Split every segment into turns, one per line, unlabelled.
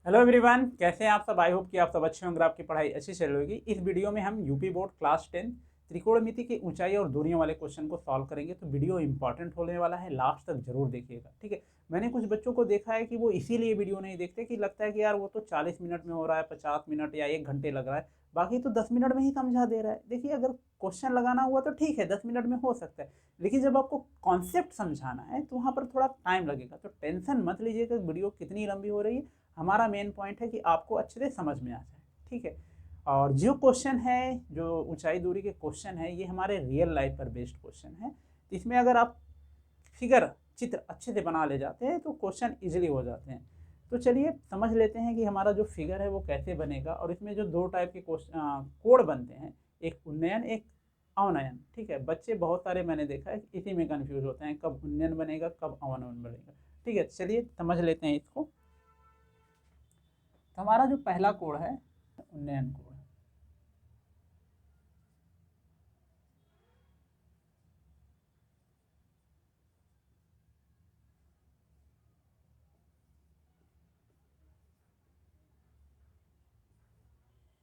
Hello everyone, कैसे हैं आप सब। आई होप कि आप सब अच्छे होंगे, आपकी पढ़ाई अच्छी चल रही होगी। इस वीडियो में हम यूपी बोर्ड क्लास 10 त्रिकोणमिति की ऊंचाई और दूरियों वाले क्वेश्चन को सॉल्व करेंगे। तो वीडियो इंपॉर्टेंट होने वाला है, लास्ट तक जरूर देखिएगा, ठीक है। मैंने कुछ बच्चों को देखा है कि वो इसीलिए वीडियो नहीं देखते कि लगता है कि यार वो तो 40 मिनट में हो रहा है, 50 मिनट या 1 घंटे लग रहा है, बाकी तो 10 मिनट में ही समझा दे रहा है। देखिए, अगर क्वेश्चन लगाना हुआ तो ठीक है, 10 मिनट में हो सकता है, लेकिन जब आपको कॉन्सेप्ट समझाना है तो वहाँ पर थोड़ा टाइम लगेगा। तो टेंशन मत लीजिएगा वीडियो कितनी लंबी हो रही है। हमारा मेन पॉइंट है कि आपको अच्छे से समझ में आ जाए, ठीक है। और जो क्वेश्चन है, जो ऊंचाई दूरी के क्वेश्चन है, ये हमारे रियल लाइफ पर बेस्ड क्वेश्चन है। इसमें अगर आप फिगर चित्र अच्छे से बना ले जाते हैं तो क्वेश्चन इजीली हो जाते हैं। तो चलिए समझ लेते हैं कि हमारा जो फिगर है वो कैसे बनेगा। और इसमें जो दो टाइप के कोड बनते हैं, एक उन्नयन, एक अवनयन, ठीक है। बच्चे बहुत सारे मैंने देखा है इसी में कंफ्यूज होते हैं, कब उन्नयन बनेगा कब अवनयन बनेगा, ठीक है। चलिए समझ लेते हैं इसको। तो हमारा जो पहला कोड है उन्नयन कोड।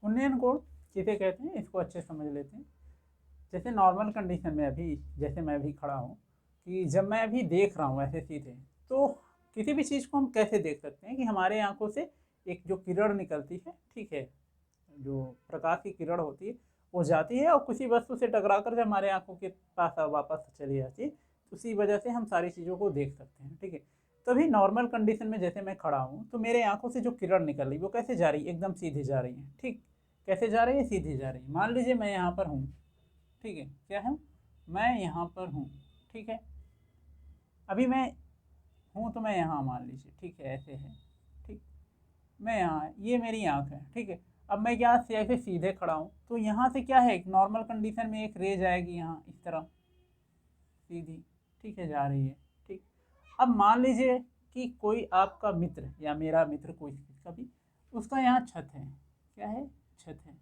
उन्नयन कोड किसे कहते हैं इसको अच्छे से समझ लेते हैं। जैसे नॉर्मल कंडीशन में अभी, जैसे मैं अभी खड़ा हूँ, कि जब मैं अभी देख रहा हूँ ऐसे सीधे, तो किसी भी चीज़ को हम कैसे देख सकते हैं कि हमारे आंखों से एक जो किरण निकलती है, ठीक है, जो प्रकाश की किरण होती है वो जाती है और किसी वस्तु से टकराकर जब हमारे आंखों के पास वापस चली जाती है, उसी वजह से हम सारी चीज़ों को देख सकते हैं, ठीक है। तभी नॉर्मल कंडीशन में जैसे मैं खड़ा हूँ तो मेरे आंखों से जो किरण निकल रही है वो कैसे जा रही है, एकदम सीधी जा रही है, ठीक। कैसे जा रही है, सीधी जा रही है। मान लीजिए मैं यहाँ पर हूँ, ठीक है, क्या है, मैं यहाँ पर हूँ, ठीक है। अभी मैं हूँ तो मैं यहाँ मान लीजिए, ठीक है, ऐसे है, ठीक। मैं यहाँ, ये मेरी आँख है, ठीक है। अब मैं यहाँ से ऐसे सीधे खड़ा हूँ तो यहाँ से क्या है, एक नॉर्मल कंडीशन में एक रे जाएगी यहाँ इस तरह सीधी, ठीक है, जा रही है, ठीक। अब मान लीजिए कि कोई आपका मित्र या मेरा मित्र कोई का भी, उसका यहाँ छत है, क्या है, छत है।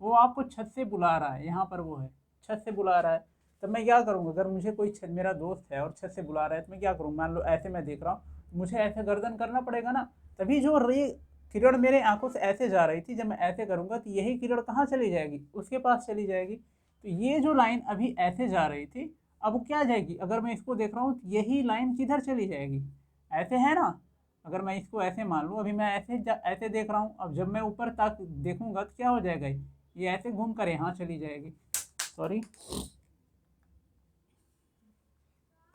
वो आपको छत से बुला रहा है, यहाँ पर वो है, छत से बुला रहा है। तब मैं क्या करूँगा, अगर मुझे कोई छत, मेरा दोस्त है और छत से बुला रहा है तो मैं क्या करूँ, मान लो ऐसे मैं देख रहा हूँ, मुझे ऐसे गर्दन करना पड़ेगा ना। तभी जो रे किरण मेरे आंखों से ऐसे जा रही थी, जब मैं ऐसे करूँगा तो यही किरण कहाँ चली जाएगी, उसके पास चली जाएगी। तो ये जो लाइन अभी ऐसे जा रही थी, अब वो क्या जाएगी, अगर मैं इसको देख रहा हूँ तो यही लाइन किधर चली जाएगी, ऐसे है ना। अगर मैं इसको ऐसे मान लूँ, अभी मैं ऐसे ऐसे देख रहा हूँ, अब जब मैं ऊपर तक देखूंगा तो क्या हो जाएगा, ये ऐसे घूम कर यहाँ चली जाएगी, सॉरी।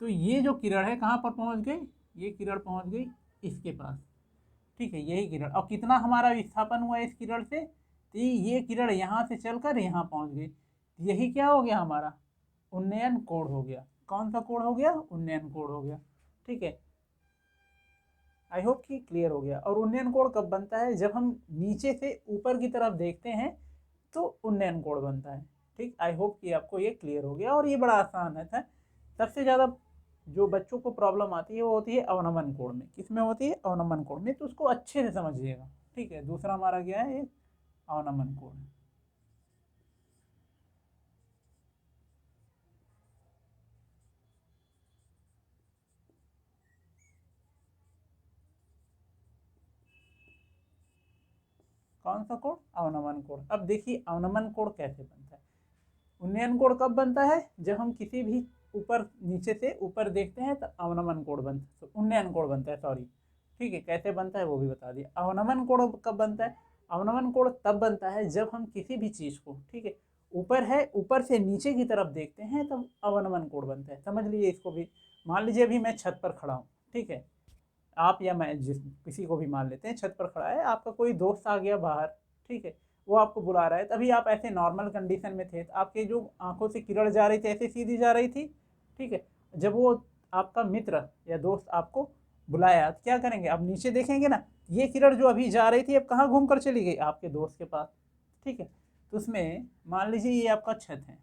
तो ये जो किरण है कहाँ पर पहुँच गई, ये किरण पहुँच गई इसके पास, ठीक है, यही किरण। और कितना हमारा विस्थापन हुआ इस किरण से, तो ये किरण यहाँ से चलकर यहाँ पहुँच गई। यही क्या हो गया हमारा, उन्नयन कोण हो गया। कौन सा कोण हो गया, उन्नयन कोण हो गया, ठीक है। आई होप कि क्लियर हो गया। और उन्नयन कोण कब बनता है, जब हम नीचे से ऊपर की तरफ देखते हैं तो उन्नयन कोण बनता है, ठीक। आई होप कि आपको ये क्लियर हो गया। और ये बड़ा आसान है था। सबसे ज़्यादा जो बच्चों को प्रॉब्लम आती है वो होती है अवनमन कोण में। किस में होती है, अवनमन कोण में, तो उसको अच्छे से समझिएगा, ठीक है। दूसरा हमारा क्या है, ये अवनमन कोण। कौन सा कोण, अवनमन कोण। अब देखिए अवनमन कोण कैसे बनता है। उन्नयन कोण कब बनता है, जब हम किसी भी ऊपर, नीचे से ऊपर देखते हैं तो अवनमन कोण बनता है, तो उन्नयन कोण बनता है, सॉरी, ठीक है। कैसे बनता है वो भी बता दिया। अवनमन कोण कब बनता है, अवनमन कोण तब बनता है जब हम किसी भी चीज़ को, ठीक है, ऊपर है, ऊपर से नीचे की तरफ देखते हैं तब अवनमन कोण बनता है। समझ लीजिए इसको भी। मान लीजिए अभी मैं छत पर खड़ा हूँ, ठीक है, आप या मैं, जिस किसी को भी मान लेते हैं, छत पर खड़ा है, आपका कोई दोस्त आ गया बाहर, ठीक है, वो आपको बुला रहा है। तभी आप ऐसे नॉर्मल कंडीशन में थे तो आपके जो आंखों से किरण जा रही थी ऐसे सीधी जा रही थी, ठीक है। जब वो आपका मित्र या दोस्त आपको बुलाया तो क्या करेंगे, अब नीचे देखेंगे ना, ये किरण जो अभी जा रही थी अब कहाँ घूम कर चली गई, आपके दोस्त के पास, ठीक है। तो उसमें मान लीजिए ये आपका छत है,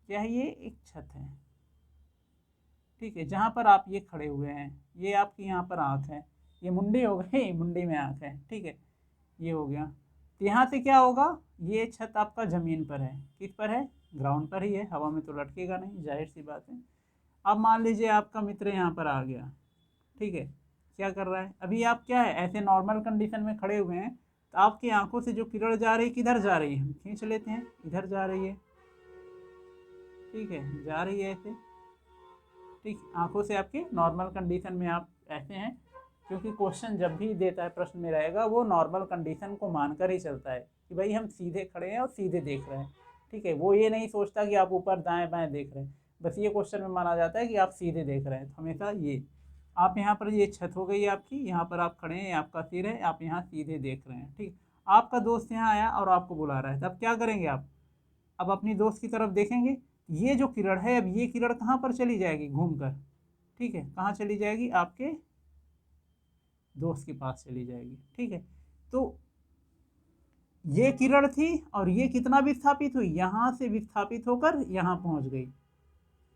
क्या है, ये एक छत है, ठीक है, जहाँ पर आप ये खड़े हुए हैं, ये आपकी यहाँ पर आँख है, ये मुंडी हो गई, मुंडी में आँख है, ठीक है, ये हो गया। तो यहाँ से क्या होगा, ये छत आपका ज़मीन पर है, किस पर है, ग्राउंड पर ही है, हवा में तो लटकेगा नहीं, जाहिर सी बात है। अब मान लीजिए आपका मित्र यहाँ पर आ गया, ठीक है, क्या कर रहा है, अभी आप क्या है ऐसे नॉर्मल कंडीशन में खड़े हुए हैं, तो आपकी आंखों से जो किरण जा रही है किधर जा रही है, हम खींच लेते हैं इधर जा रही है, ठीक है, जा रही है ऐसे, ठीक, आंखों से आपके नॉर्मल कंडीशन में आप ऐसे हैं, क्योंकि क्वेश्चन जब भी देता है प्रश्न में रहेगा वो नॉर्मल कंडीशन को मानकर ही चलता है कि भाई हम सीधे खड़े हैं और सीधे देख रहे हैं, ठीक है, वो ये नहीं सोचता कि आप ऊपर दाएं बाएं देख रहे हैं, बस ये क्वेश्चन में माना जाता है कि आप सीधे देख रहे हैं, तो हमेशा ये आप यहाँ पर, ये छत हो गई आपकी, यहाँ पर आप खड़े हैं, आपका सिर है, आप यहाँ सीधे देख रहे हैं, ठीक, आपका दोस्त यहाँ आया और आपको बुला रहा है, तब क्या करेंगे आप, अब अपनी दोस्त की तरफ देखेंगे, ये जो किरण है अब ये किरण कहाँ पर चली जाएगी घूमकर, ठीक है, कहाँ चली जाएगी, आपके दोस्त के पास चली जाएगी, ठीक है, तो ये किरण थी और ये कितना विस्थापित हुई, यहाँ से विस्थापित होकर यहाँ पहुँच गई,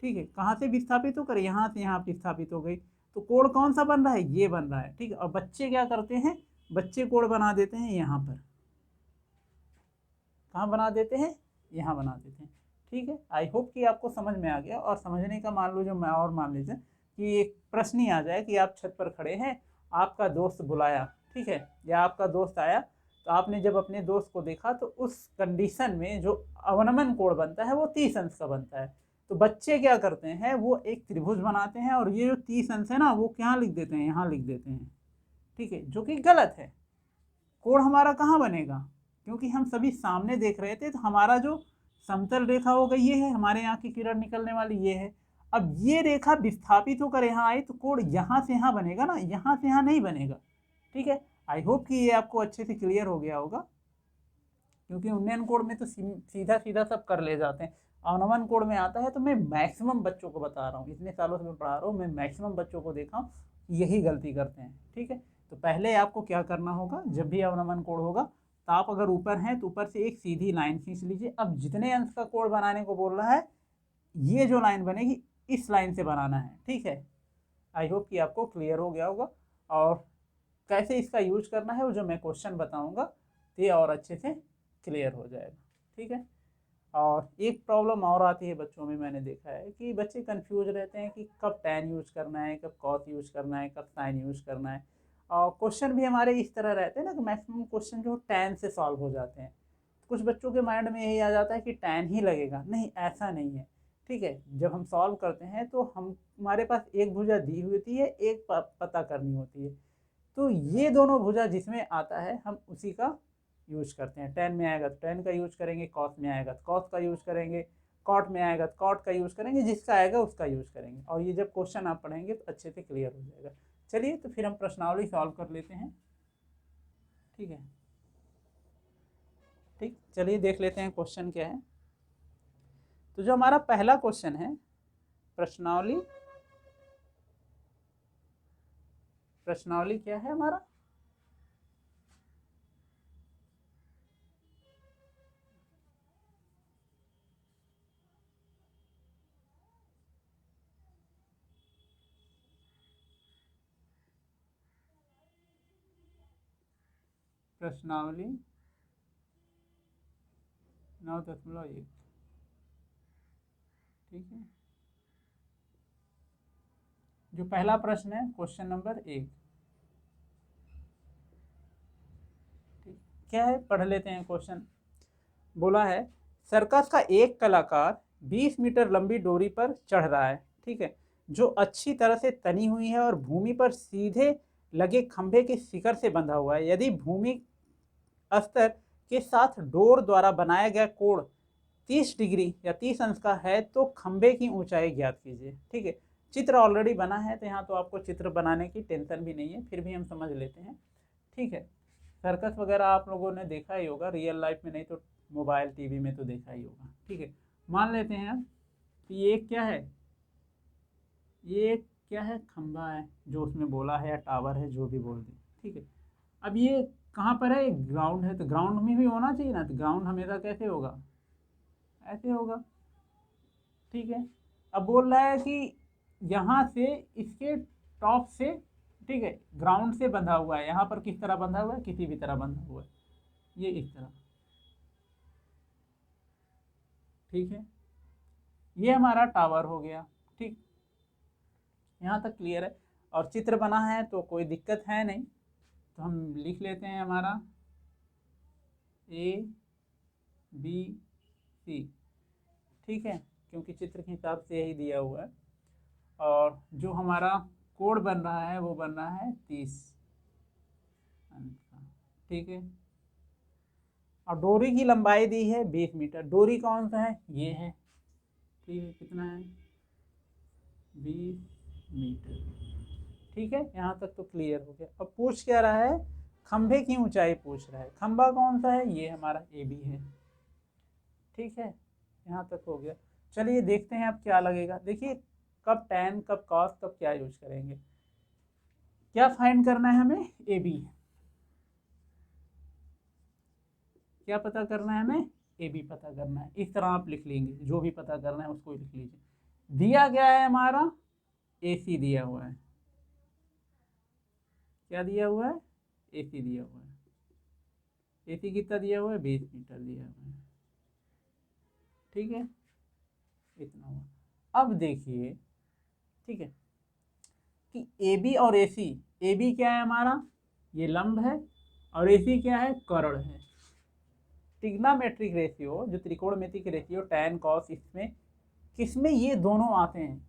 ठीक है, कहाँ से विस्थापित होकर यहाँ से यहाँ विस्थापित हो गई, तो कोण कौन सा बन रहा है, ये बन रहा है, ठीक है, और बच्चे क्या करते हैं, बच्चे कोण बना देते हैं यहाँ पर, कहाँ बना देते हैं, यहाँ बना देते हैं, ठीक है, आई होप कि आपको समझ में आ गया, और समझने का मान लो जो मैं और मान लीजिए कि एक प्रश्न ही आ जाए कि आप छत पर खड़े हैं, आपका दोस्त बुलाया, ठीक है, या आपका दोस्त आया, तो आपने जब अपने दोस्त को देखा तो उस कंडीशन में जो अवनमन कोण बनता है वो 30 अंश का बनता है, तो बच्चे क्या करते हैं वो एक त्रिभुज बनाते हैं और ये जो 30 अंश है ना वो क्या लिख देते हैं, यहाँ लिख देते हैं, ठीक है, जो कि गलत है, कोण हमारा कहाँ बनेगा, क्योंकि हम सभी सामने देख रहे थे, तो हमारा जो समतल रेखा होगा ये है, हमारे यहाँ की किरण निकलने वाली ये है, अब ये रेखा विस्थापित होकर यहाँ आई तो कोण यहाँ से यहाँ बनेगा ना, यहाँ से यहाँ नहीं बनेगा, ठीक है, आई होप कि ये आपको अच्छे से क्लियर हो गया होगा, क्योंकि उन्नयन कोण में तो सीधा सीधा सब कर ले जाते हैं, अवनमन कोण में आता है तो मैं मैक्सिमम बच्चों को बता रहा हूँ, इतने सालों से मैं पढ़ा रहा हूँ, मैं मैक्सिमम बच्चों को देखा हूँ यही गलती करते हैं, ठीक है, तो पहले आपको क्या करना होगा, जब भी अवनमन कोण होगा तो आप अगर ऊपर हैं तो ऊपर से एक सीधी लाइन खींच लीजिए, अब जितने अंश का कोण बनाने को बोल रहा है ये जो लाइन बनेगी इस लाइन से बनाना है, ठीक है, आई होप कि आपको क्लियर हो गया होगा, और कैसे इसका यूज करना है वो जो मैं क्वेश्चन बताऊंगा तो ये और अच्छे से क्लियर हो जाएगा, ठीक है, और एक प्रॉब्लम और आती है बच्चों में, मैंने देखा है कि बच्चे कंफ्यूज रहते हैं कि कब टैन यूज करना है, कब कॉस यूज करना है, कब साइन यूज करना है, और क्वेश्चन भी हमारे इस तरह रहते हैं ना कि मैक्सिमम क्वेश्चन जो टैन से सॉल्व हो जाते हैं, कुछ बच्चों के माइंड में यही आ जाता है कि टैन ही लगेगा, नहीं ऐसा नहीं है, ठीक है, जब हम सॉल्व करते हैं तो हम हमारे पास एक भुजा दी हुई होती है, एक पता करनी होती है, तो ये दोनों भुजा जिसमें आता है हम उसी का यूज करते हैं, टेन में आएगा तो टेन का यूज करेंगे, कॉस में आएगा तो कॉस का यूज करेंगे, कॉट में आएगा तो कॉट का यूज करेंगे, जिसका आएगा उसका यूज करेंगे, और ये जब क्वेश्चन आप पढ़ेंगे तो अच्छे से क्लियर हो जाएगा। चलिए तो फिर हम प्रश्नावली सॉल्व कर लेते हैं, ठीक है, ठीक, चलिए देख लेते हैं क्वेश्चन क्या है। तो जो हमारा पहला क्वेश्चन है, प्रश्नावली प्रश्नावली क्या है हमारा, प्रश्नावली 9.1, ठीक है, जो पहला प्रश्न है क्वेश्चन नंबर 1, ठीक, क्या है पढ़ लेते हैं क्वेश्चन। बोला है सर्कस का एक कलाकार 20 मीटर लंबी डोरी पर चढ़ रहा है, ठीक है, जो अच्छी तरह से तनी हुई है और भूमि पर सीधे लगे खंभे के शिखर से बंधा हुआ है, यदि भूमि स्तर के साथ डोर द्वारा बनाया गया कोण 30 डिग्री या 30 अंश का है तो खंभे की ऊंचाई ज्ञात कीजिए, ठीक है, चित्र ऑलरेडी बना है तो यहाँ तो आपको चित्र बनाने की टेंशन भी नहीं है, फिर भी हम समझ लेते हैं, ठीक है, सर्कस वगैरह आप लोगों ने देखा ही होगा रियल लाइफ में, नहीं तो मोबाइल टीवी में तो देखा ही होगा, ठीक है, मान लेते हैं हम कि ये क्या है, ये क्या है, खंभा है जो उसमें बोला है या टावर है जो भी बोल दे, ठीक है, अब ये कहाँ पर है, ग्राउंड है, तो ग्राउंड में भी होना चाहिए ना, तो ग्राउंड हमेशा कैसे होगा, ऐसे होगा, ठीक है, अब बोल रहा है कि यहाँ से इसके टॉप से, ठीक है, ग्राउंड से बंधा हुआ है, यहाँ पर किस तरह बंधा हुआ है, किसी भी तरह बंधा हुआ है, ये इस तरह, ठीक है, ये हमारा टावर हो गया, ठीक, यहाँ तक क्लियर है। और चित्र बना है तो कोई दिक्कत है नहीं, तो हम लिख लेते हैं हमारा ए बी सी, ठीक है, क्योंकि चित्र के हिसाब से यही दिया हुआ है। और जो हमारा कोड बन रहा है वो बन रहा है 30 अंक का, ठीक है। और डोरी की लंबाई दी है 20 मीटर। डोरी कौन सा है, ये है, ठीक है, कितना है 20 मीटर, ठीक है। यहाँ तक तो क्लियर हो गया। अब पूछ क्या रहा है, खंभे की ऊंचाई पूछ रहा है। खंभा कौन सा है, ये हमारा ए बी है, ठीक है, यहाँ तक हो गया। चलिए देखते हैं अब क्या लगेगा। देखिए कब tan कब cos कब क्या यूज करेंगे। क्या फाइंड करना है हमें, ए बी, क्या पता करना है हमें, ए बी पता करना है। इस तरह आप लिख लेंगे, जो भी पता करना है उसको लिख लीजिए। दिया गया है हमारा ए सी दिया हुआ है, क्या दिया हुआ है, ए सी दिया हुआ है। ए सी कितना दिया हुआ है, 20 मीटर दिया हुआ है, ठीक है, इतना हुआ। अब देखिए, ठीक है, कि ए बी और ए सी, ए बी क्या है हमारा, ये लंब है, और ए सी क्या है, कर्ण है। ट्रिग्नोमेट्रिक रेशियो, जो त्रिकोणमितिक रेशियो tan cos, इसमें किसमें ये दोनों आते हैं,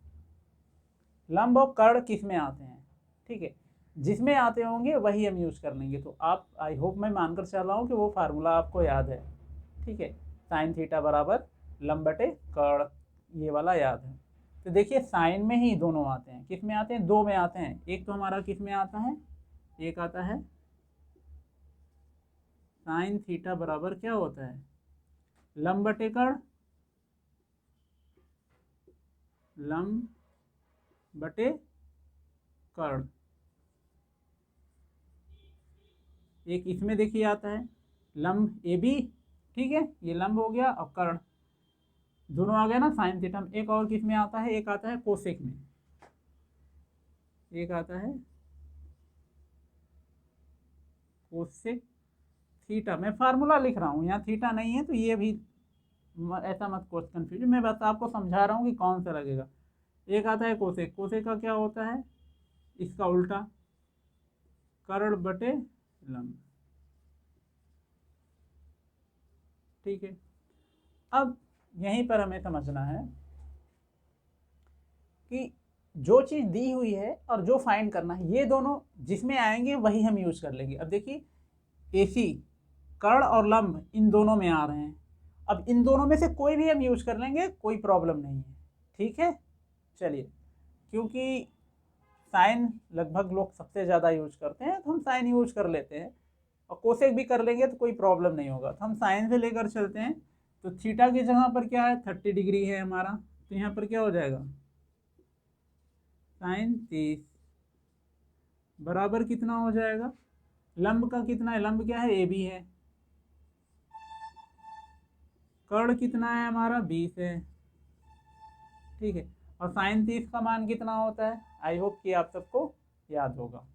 लंब और कर्ण किसमें आते हैं, ठीक है, जिसमें आते होंगे वही हम यूज कर लेंगे। तो आप, आई होप मैं मानकर चल रहा हूँ कि वो फार्मूला आपको याद है, ठीक है, साइन थीटा बराबर लंब बटे कर्ण, ये वाला याद है। तो देखिए साइन में ही दोनों आते हैं, किस में आते हैं, दो में आते हैं। एक तो हमारा किस में आता है, एक आता है साइन थीटा बराबर क्या होता है, लंब बटे कर्ण, लंब बटे कर्ण। एक इसमें देखिए आता है लंब ए बी, ठीक है, ये लंब हो गया, और कर्ण दोनों आ गया ना साइन थीटा में। एक और किस में आता है, एक आता है कोसेक में, एक आता है कोसेक थीटा। मैं फार्मूला लिख रहा हूँ, यहाँ थीटा नहीं है, तो ये भी ऐसा मत कंफ्यूज, मैं बस आपको समझा रहा हूँ कि कौन सा लगेगा। एक आता है कोसेक, कोसेक का क्या होता है, इसका उल्टा, कर्ण बटे लंब, ठीक है। अब यहीं पर हमें समझना है कि जो चीज़ दी हुई है और जो फाइंड करना है, ये दोनों जिसमें आएंगे वही हम यूज कर लेंगे। अब देखिए ए सी, कर्ण और लंब इन दोनों में आ रहे हैं, अब इन दोनों में से कोई भी हम यूज कर लेंगे, कोई प्रॉब्लम नहीं है, ठीक है। चलिए, क्योंकि साइन लगभग लोग सबसे ज़्यादा यूज करते हैं, तो हम साइन यूज कर लेते हैं, और कोसेक भी कर लेंगे तो कोई प्रॉब्लम नहीं होगा। तो हम साइन से लेकर चलते हैं। तो थीटा की जगह पर क्या है, 30 डिग्री है हमारा, तो यहाँ पर क्या हो जाएगा, साइन 30 बराबर कितना हो जाएगा, लंब का कितना है, लंब क्या है, ए बी है, कर्ण कितना है हमारा, 20 है, ठीक है। और साइन 30 का मान कितना होता है, आई होप कि आप सबको याद होगा,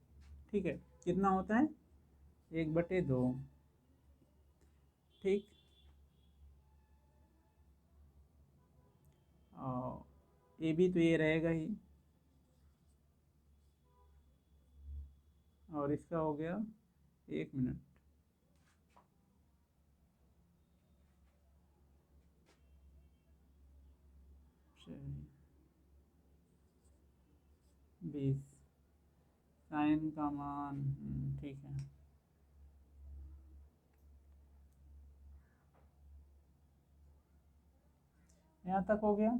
ठीक है, कितना होता है, 1/2, ठीक। और ए बी तो ये रहेगा ही, और इसका हो गया 1 मिनट, चलिए 20 साइन का मान, ठीक है। यहाँ तक हो गया।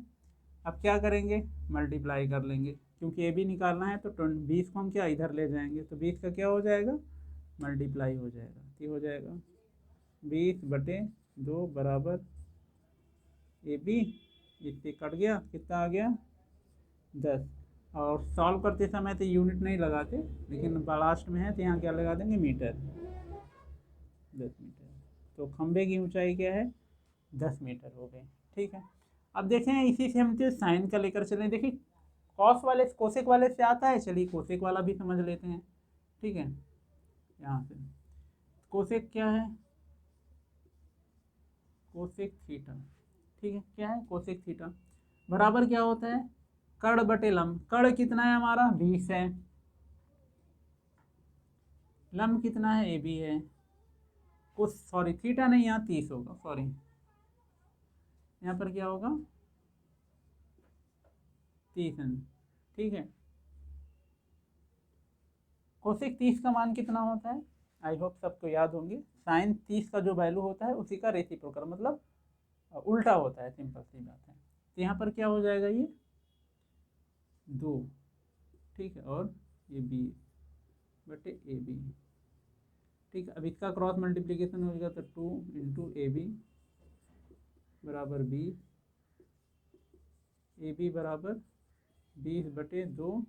अब क्या करेंगे, मल्टीप्लाई कर लेंगे, क्योंकि ए बी निकालना है, तो 20 को हम क्या इधर ले जाएंगे, तो 20 का क्या हो जाएगा, मल्टीप्लाई हो जाएगा, क्या हो जाएगा, 20/2 बराबर ए बी, इससे कट गया, कितना आ गया, 10। और सॉल्व करते समय तो यूनिट नहीं लगाते, लेकिन लास्ट में है तो यहाँ क्या लगा देंगे, मीटर, 10 मीटर। तो खंभे की ऊंचाई क्या है, 10 मीटर हो गई, ठीक है। अब देखें, इसी से हम तो साइन का लेकर चलें। देखिए कॉस वाले कोसेक वाले से आता है, चलिए कोसेक वाला भी समझ लेते हैं, ठीक है। यहाँ से कोसेक क्या है, कोसेक थीटा, ठीक है, क्या है, कोसेक थीटा बराबर क्या होता है, कर्ण बटे लंब। कर्ण कितना है हमारा, 20 है, लंब कितना है, ए बी है, कुछ सॉरी थीटा नहीं, यहाँ 30 होगा, सॉरी यहाँ पर क्या होगा 30 अंश, ठीक है। कोसेक 30 का मान कितना होता है, आई होप सबको याद होंगे, साइन 30 का जो वैल्यू होता है उसी का रेसिप्रोकल, मतलब उल्टा होता है, सिंपल सी बात है। तो यहाँ पर क्या हो जाएगा, ये 2, ठीक है, और ये 20/AB, ठीक है। अब इसका क्रॉस मल्टीप्लीकेशन हो जाएगा, तो 2 × AB बराबर 20, AB बराबर 20/2,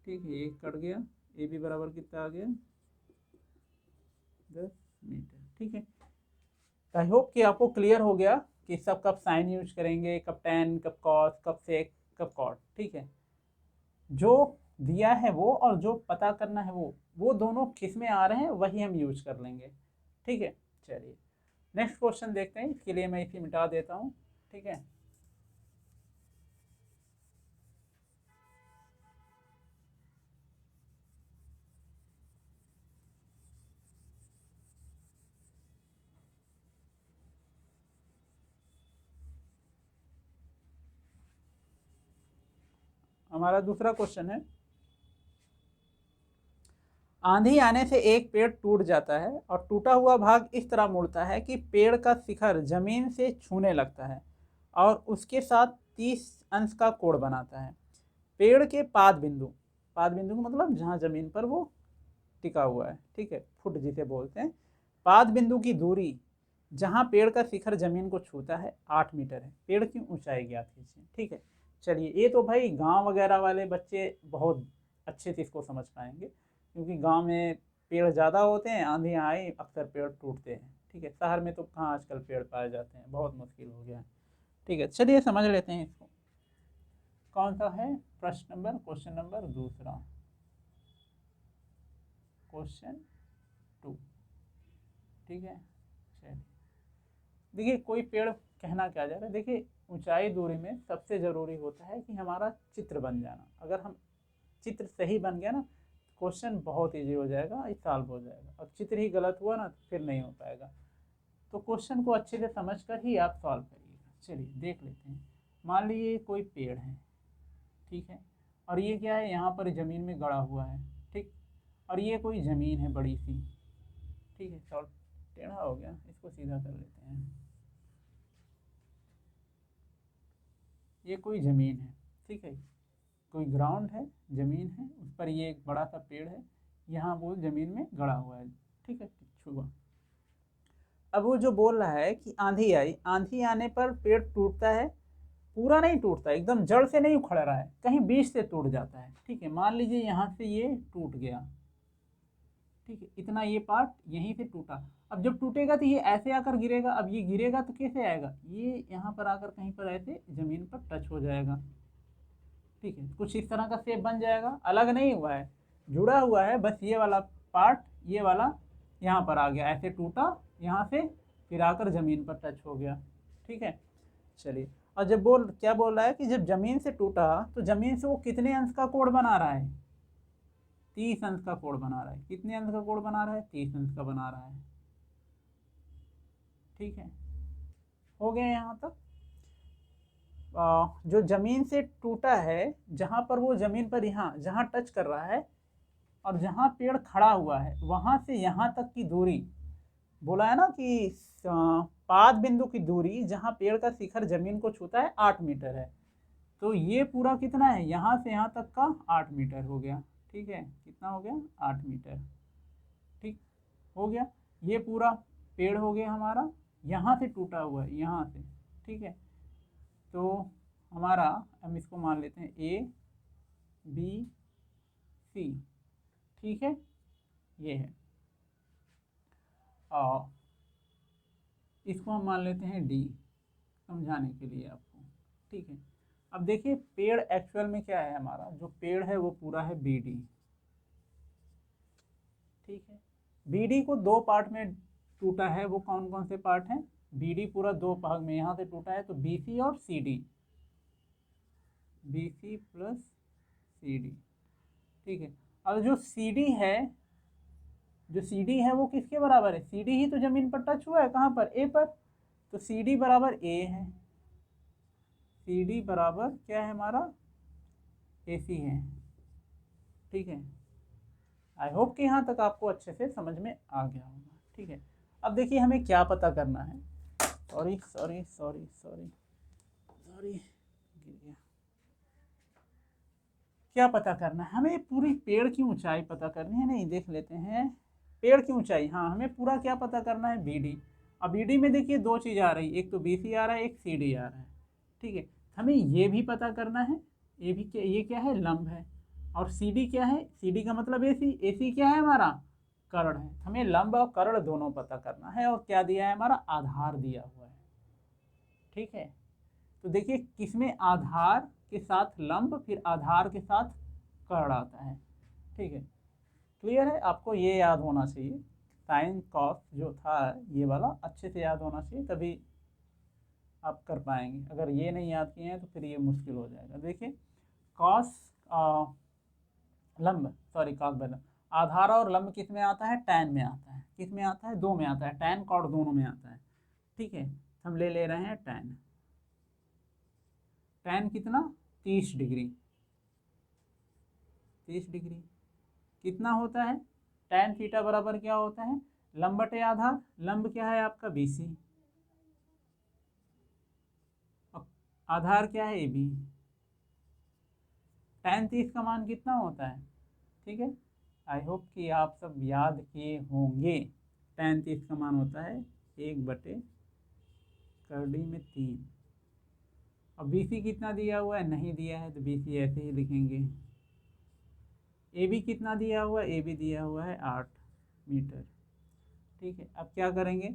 ठीक है, एक कट गया, AB बराबर कितना आ गया 10 मीटर, ठीक है। आई होप कि आपको क्लियर हो गया कि सब कब साइन यूज करेंगे, कब टेन, कब कॉस, कब सेक, कब कॉट, ठीक है। जो दिया है वो और जो पता करना है वो दोनों किस में आ रहे हैं वही हम यूज कर लेंगे, ठीक है। चलिए नेक्स्ट क्वेश्चन देखते हैं, इसके लिए मैं इसे मिटा देता हूँ, ठीक है। हमारा दूसरा क्वेश्चन है, आंधी आने से एक पेड़ टूट जाता है और टूटा हुआ भाग इस तरह मुड़ता है कि पेड़ का शिखर जमीन से छूने लगता है और उसके साथ 30 अंश का कोण बनाता है। पेड़ के पाद बिंदु का मतलब जहाँ जमीन पर वो टिका हुआ है, ठीक है, फुट जिसे बोलते हैं। पाद बिंदु की दूरी जहाँ पेड़ का शिखर जमीन को छूता है 8 मीटर है। पेड़ की ऊंचाई ज्ञात कीजिए, ठीक है। चलिए ये तो भाई गांव वगैरह वाले बच्चे बहुत अच्छे से इसको समझ पाएंगे, क्योंकि गांव में पेड़ ज़्यादा होते हैं, आंधी आए अक्सर पेड़ टूटते हैं, ठीक है। शहर में तो कहाँ आजकल पेड़ पाए जाते हैं, बहुत मुश्किल हो गया है, ठीक है। चलिए समझ लेते हैं इसको, कौन सा है प्रश्न नंबर, क्वेश्चन नंबर दूसरा, क्वेश्चन 2, ठीक है। चलिए देखिए, कोई पेड़ कहना क्या जा रहा है, देखिए ऊंचाई दूरी में सबसे ज़रूरी होता है कि हमारा चित्र बन जाना। अगर हम चित्र सही बन गया ना, क्वेश्चन बहुत इजी हो जाएगा, सॉल्व हो जाएगा। अब चित्र ही गलत हुआ ना तो फिर नहीं हो पाएगा। तो क्वेश्चन को अच्छे से समझ कर ही आप सॉल्व करिएगा। चलिए देख लेते हैं, मान लीजिए कोई पेड़ है, ठीक है, और ये क्या है, यहाँ पर ज़मीन में गड़ा हुआ है, ठीक, और ये कोई ज़मीन है बड़ी सी, ठीक है। सॉल्व टेढ़ा हो गया, इसको सीधा कर लेते हैं। ये कोई ज़मीन है, ठीक है, कोई ग्राउंड है, ज़मीन है, उस पर ये एक बड़ा सा पेड़ है, यहाँ वो ज़मीन में गड़ा हुआ है, ठीक है, छुआ। अब वो जो बोल रहा है कि आंधी आई, आंधी आने पर पेड़ टूटता है, पूरा नहीं टूटता, एकदम जड़ से नहीं उखड़ रहा है, कहीं बीच से टूट जाता है, ठीक है। मान लीजिए यहाँ से ये टूट गया, ठीक है, इतना ये पार्ट यहीं से टूटा। अब जब टूटेगा तो ये ऐसे आकर गिरेगा, अब ये गिरेगा तो कैसे आएगा, ये यहाँ पर आकर कहीं पर ऐसे ज़मीन पर टच हो जाएगा, ठीक है। कुछ इस तरह का शेप बन जाएगा, अलग नहीं हुआ है, जुड़ा हुआ है, बस ये वाला पार्ट, ये वाला यहाँ पर आ गया, ऐसे टूटा यहाँ से, फिर आकर ज़मीन पर टच हो गया, ठीक है। चलिए, और जब क्या बोल रहा है कि जब ज़मीन से टूटा तो ज़मीन से वो कितने अंश का कोण बना रहा है, 30 अंश का कोण बना रहा है। कितने अंश का कोण बना रहा है, 30 अंश का बना रहा है, ठीक है। हो गया यहाँ तक। जो ज़मीन से टूटा है, जहाँ पर वो ज़मीन पर यहाँ जहाँ टच कर रहा है और जहाँ पेड़ खड़ा हुआ है वहाँ से यहाँ तक की दूरी, बोला है ना कि पाद बिंदु की दूरी जहाँ पेड़ का शिखर जमीन को छूता है 8 मीटर है। तो ये पूरा कितना है, यहाँ से यहाँ तक का 8 मीटर हो गया, ठीक है। कितना हो गया, 8 मीटर, ठीक हो गया। ये पूरा पेड़ हो गया हमारा, यहाँ से टूटा हुआ है, यहाँ से, ठीक है। तो हमारा, हम इसको मान लेते हैं ABC, ठीक है, ये है। और इसको हम मान लेते हैं D, समझाने के लिए आपको, ठीक है। अब देखिए पेड़ एक्चुअल में क्या है, हमारा जो पेड़ है वो पूरा है BD, ठीक है। BD को दो पार्ट में टूटा है, वो कौन कौन से पार्ट हैं, BD पूरा दो भाग में यहाँ से टूटा है, तो BC और CD, BC प्लस CD, ठीक है। और जो सी डी है वो किसके बराबर है? सी डी ही तो जमीन पर टच हुआ है, कहाँ पर? ए पर। तो सी डी बराबर ए है, सी डी बराबर क्या है हमारा? ए सी है। ठीक है, आई होप कि यहाँ तक आपको अच्छे से समझ में आ गया होगा। ठीक है, अब देखिए हमें क्या पता करना है। Sorry sorry sorry sorry sorry, गिर गया। क्या पता करना है हमें? पूरी पेड़ की ऊंचाई पता करनी है। नहीं, देख लेते हैं पेड़ की ऊंचाई। हाँ, हमें पूरा क्या पता करना है? B D. अब बी डी में देखिए दो चीज़ आ रही, एक तो बी सी आ रहा है, एक सी डी आ रहा है। ठीक है, हमें ये भी पता करना है, ये भी क्या, ये क्या है? लंब है। और सी डी क्या है? सी डी का मतलब ए सी, ए सी क्या है हमारा? कर्ण है। हमें लंब और कर्ण दोनों पता करना है। और क्या दिया है हमारा? आधार दिया हुआ है। ठीक है, तो देखिए किसमें आधार के साथ लंब, फिर आधार के साथ कर्ण आता है। ठीक है, क्लियर है? आपको ये याद होना चाहिए, साइन कॉस जो था ये वाला अच्छे से याद होना चाहिए, तभी आप कर पाएंगे। अगर ये नहीं याद किए हैं तो फिर ये मुश्किल हो जाएगा। देखिए कॉस लंब, सॉरी कॉस बाय लंब, आधार और लंब किस में आता है? टैन में आता है। किस में आता है? दो में आता है, टैन कॉट दोनों में आता है। ठीक है, हम ले रहे हैं टैन। टैन कितना? 30 डिग्री। 30 डिग्री कितना होता है? टैन थीटा बराबर क्या होता है? लंब बटे आधार। लंब क्या है आपका? बी सी, आधार क्या है? A B. टैन 30 का मान कितना होता है? ठीक है, आई होप कि आप सब याद किए होंगे। टैन 30 का मान होता है 1/3। अब बी सी कितना दिया हुआ है? नहीं दिया है, तो बी सी ऐसे ही लिखेंगे। ए बी कितना दिया हुआ है? ए बी दिया हुआ है 8 मीटर। ठीक है, अब क्या करेंगे?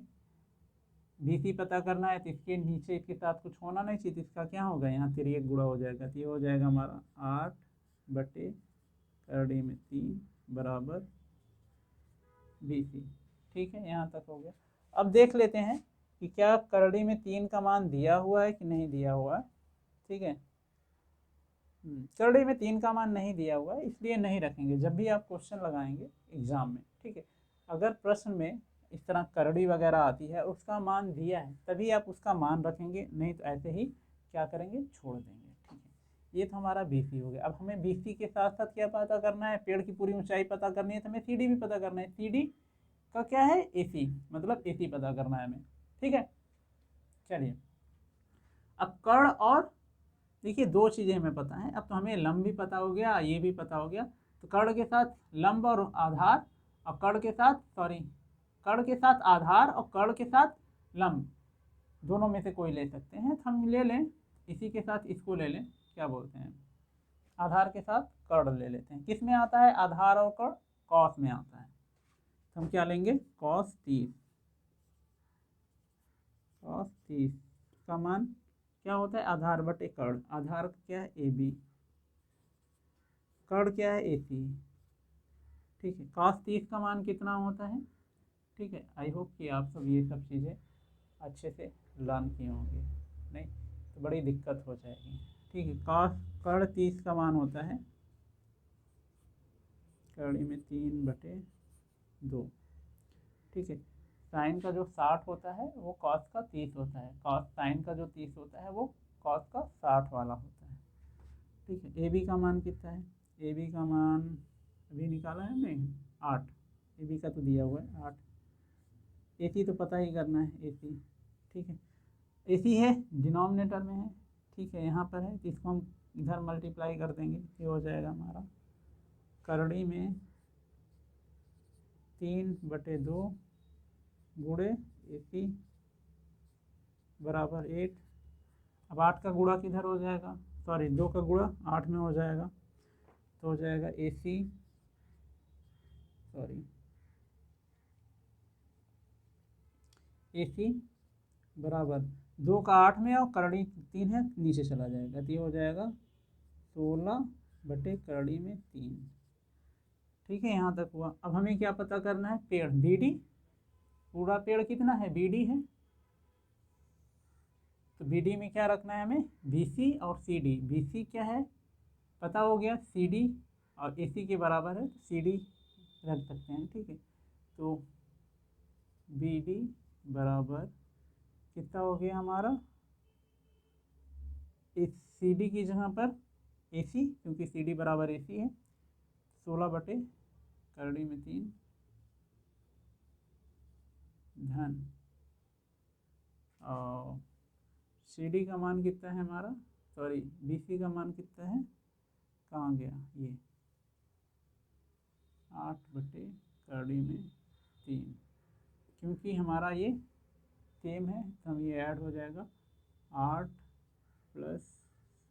बी सी पता करना है, तो इसके नीचे इसके साथ कुछ होना नहीं चाहिए, तो इसका क्या होगा? यहाँ तिर्यक गुणा हो जाएगा, तो ये हो जाएगा हमारा 8/3 बराबर बी सी। ठीक है, यहाँ तक हो गया। अब देख लेते हैं कि क्या करड़ी में 3 का मान दिया हुआ है कि नहीं दिया हुआ है। ठीक है, करड़ी में 3 का मान नहीं दिया हुआ है, इसलिए नहीं रखेंगे जब भी आप क्वेश्चन लगाएंगे एग्जाम में। ठीक है, अगर प्रश्न में इस तरह करड़ी वगैरह आती है, उसका मान दिया है, तभी आप उसका मान रखेंगे, नहीं तो ऐसे ही क्या करेंगे? छोड़ देंगे। ठीक है, ये तो हमारा बी सी हो गया। अब हमें बी सी के साथ साथ क्या पता करना है? पेड़ की पूरी ऊंचाई पता करनी है, तो हमें सी डी भी पता करना है। सी डी का क्या है? ए सी, मतलब ए सी पता करना है हमें। ठीक है, चलिए अब कर्ण और, देखिए दो चीज़ें हमें पता है। अब तो हमें लंब भी पता हो गया, ये भी पता हो गया। तो कर्ण के साथ लंब और आधार, और कर्ण के साथ, सॉरी, कर्ण के साथ आधार और कर्ण के साथ लंब, दोनों में से कोई ले सकते हैं। तो हम ले लें इसी के साथ, इसको ले लें, क्या बोलते हैं, आधार के साथ कर्ण ले लेते हैं। किस में आता है आधार और कर्ण? कॉस में आता है। तो हम क्या लेंगे? कॉस 30। कॉस 30 का मान क्या होता है? आधार बटे कर्ण। आधार क्या है? ए बी, कर्ण क्या है? ए सी। ठीक है, कॉस 30 का मान कितना होता है? ठीक है, आई होप कि आप सब ये सब चीज़ें अच्छे से लर्न किए होंगे, नहीं तो बड़ी दिक्कत हो जाएगी। ठीक है, कॉस कर्ण 30 का मान होता है कड़ी में 3/2। ठीक है, साइन का जो 60 होता है वो कॉस का 30 होता है। कॉस साइन का जो 30 होता है वो कॉस का 60 वाला होता है। ठीक है, ए बी का मान कितना है? ए बी का मान अभी निकाला है हमने 8। ए बी का तो दिया हुआ है 8। ए सी तो पता ही करना है, ए सी। ठीक है, ए सी है, डिनोमिनेटर में है। ठीक है, यहाँ पर है, तो इसको हम इधर मल्टीप्लाई कर देंगे, ये हो जाएगा हमारा करड़ी में 3/2 गुणे ए सी बराबर 8। अब 8 का गुणा किधर हो जाएगा? सॉरी, 2 का गुणा 8 में हो जाएगा, तो हो जाएगा ए सी, सॉरी, ए सी बराबर 2 का 8 में, और करड़ी 3 है, नीचे चला जाएगा, तो ये हो जाएगा 16/3। ठीक है, यहाँ तक हुआ। अब हमें क्या पता करना है? पेड़ बी डी, पूरा पेड़ कितना है? बी डी है, तो बी डी में क्या रखना है हमें? बी सी और सी डी। बी सी क्या है? पता हो गया, सी डी और AC के बराबर है तो CD रख सकते हैं, ठीक है। तो BD बराबर कितना हो गया हमारा, इस CD की जगह पर AC, क्योंकि CD बराबर AC है, 16/3 धन, और CD का मान कितना है हमारा, सॉरी BC का मान कितना है, कहाँ गया ये, 8/3, क्योंकि हमारा ये सेम है तो हम ये ऐड हो जाएगा, 8 +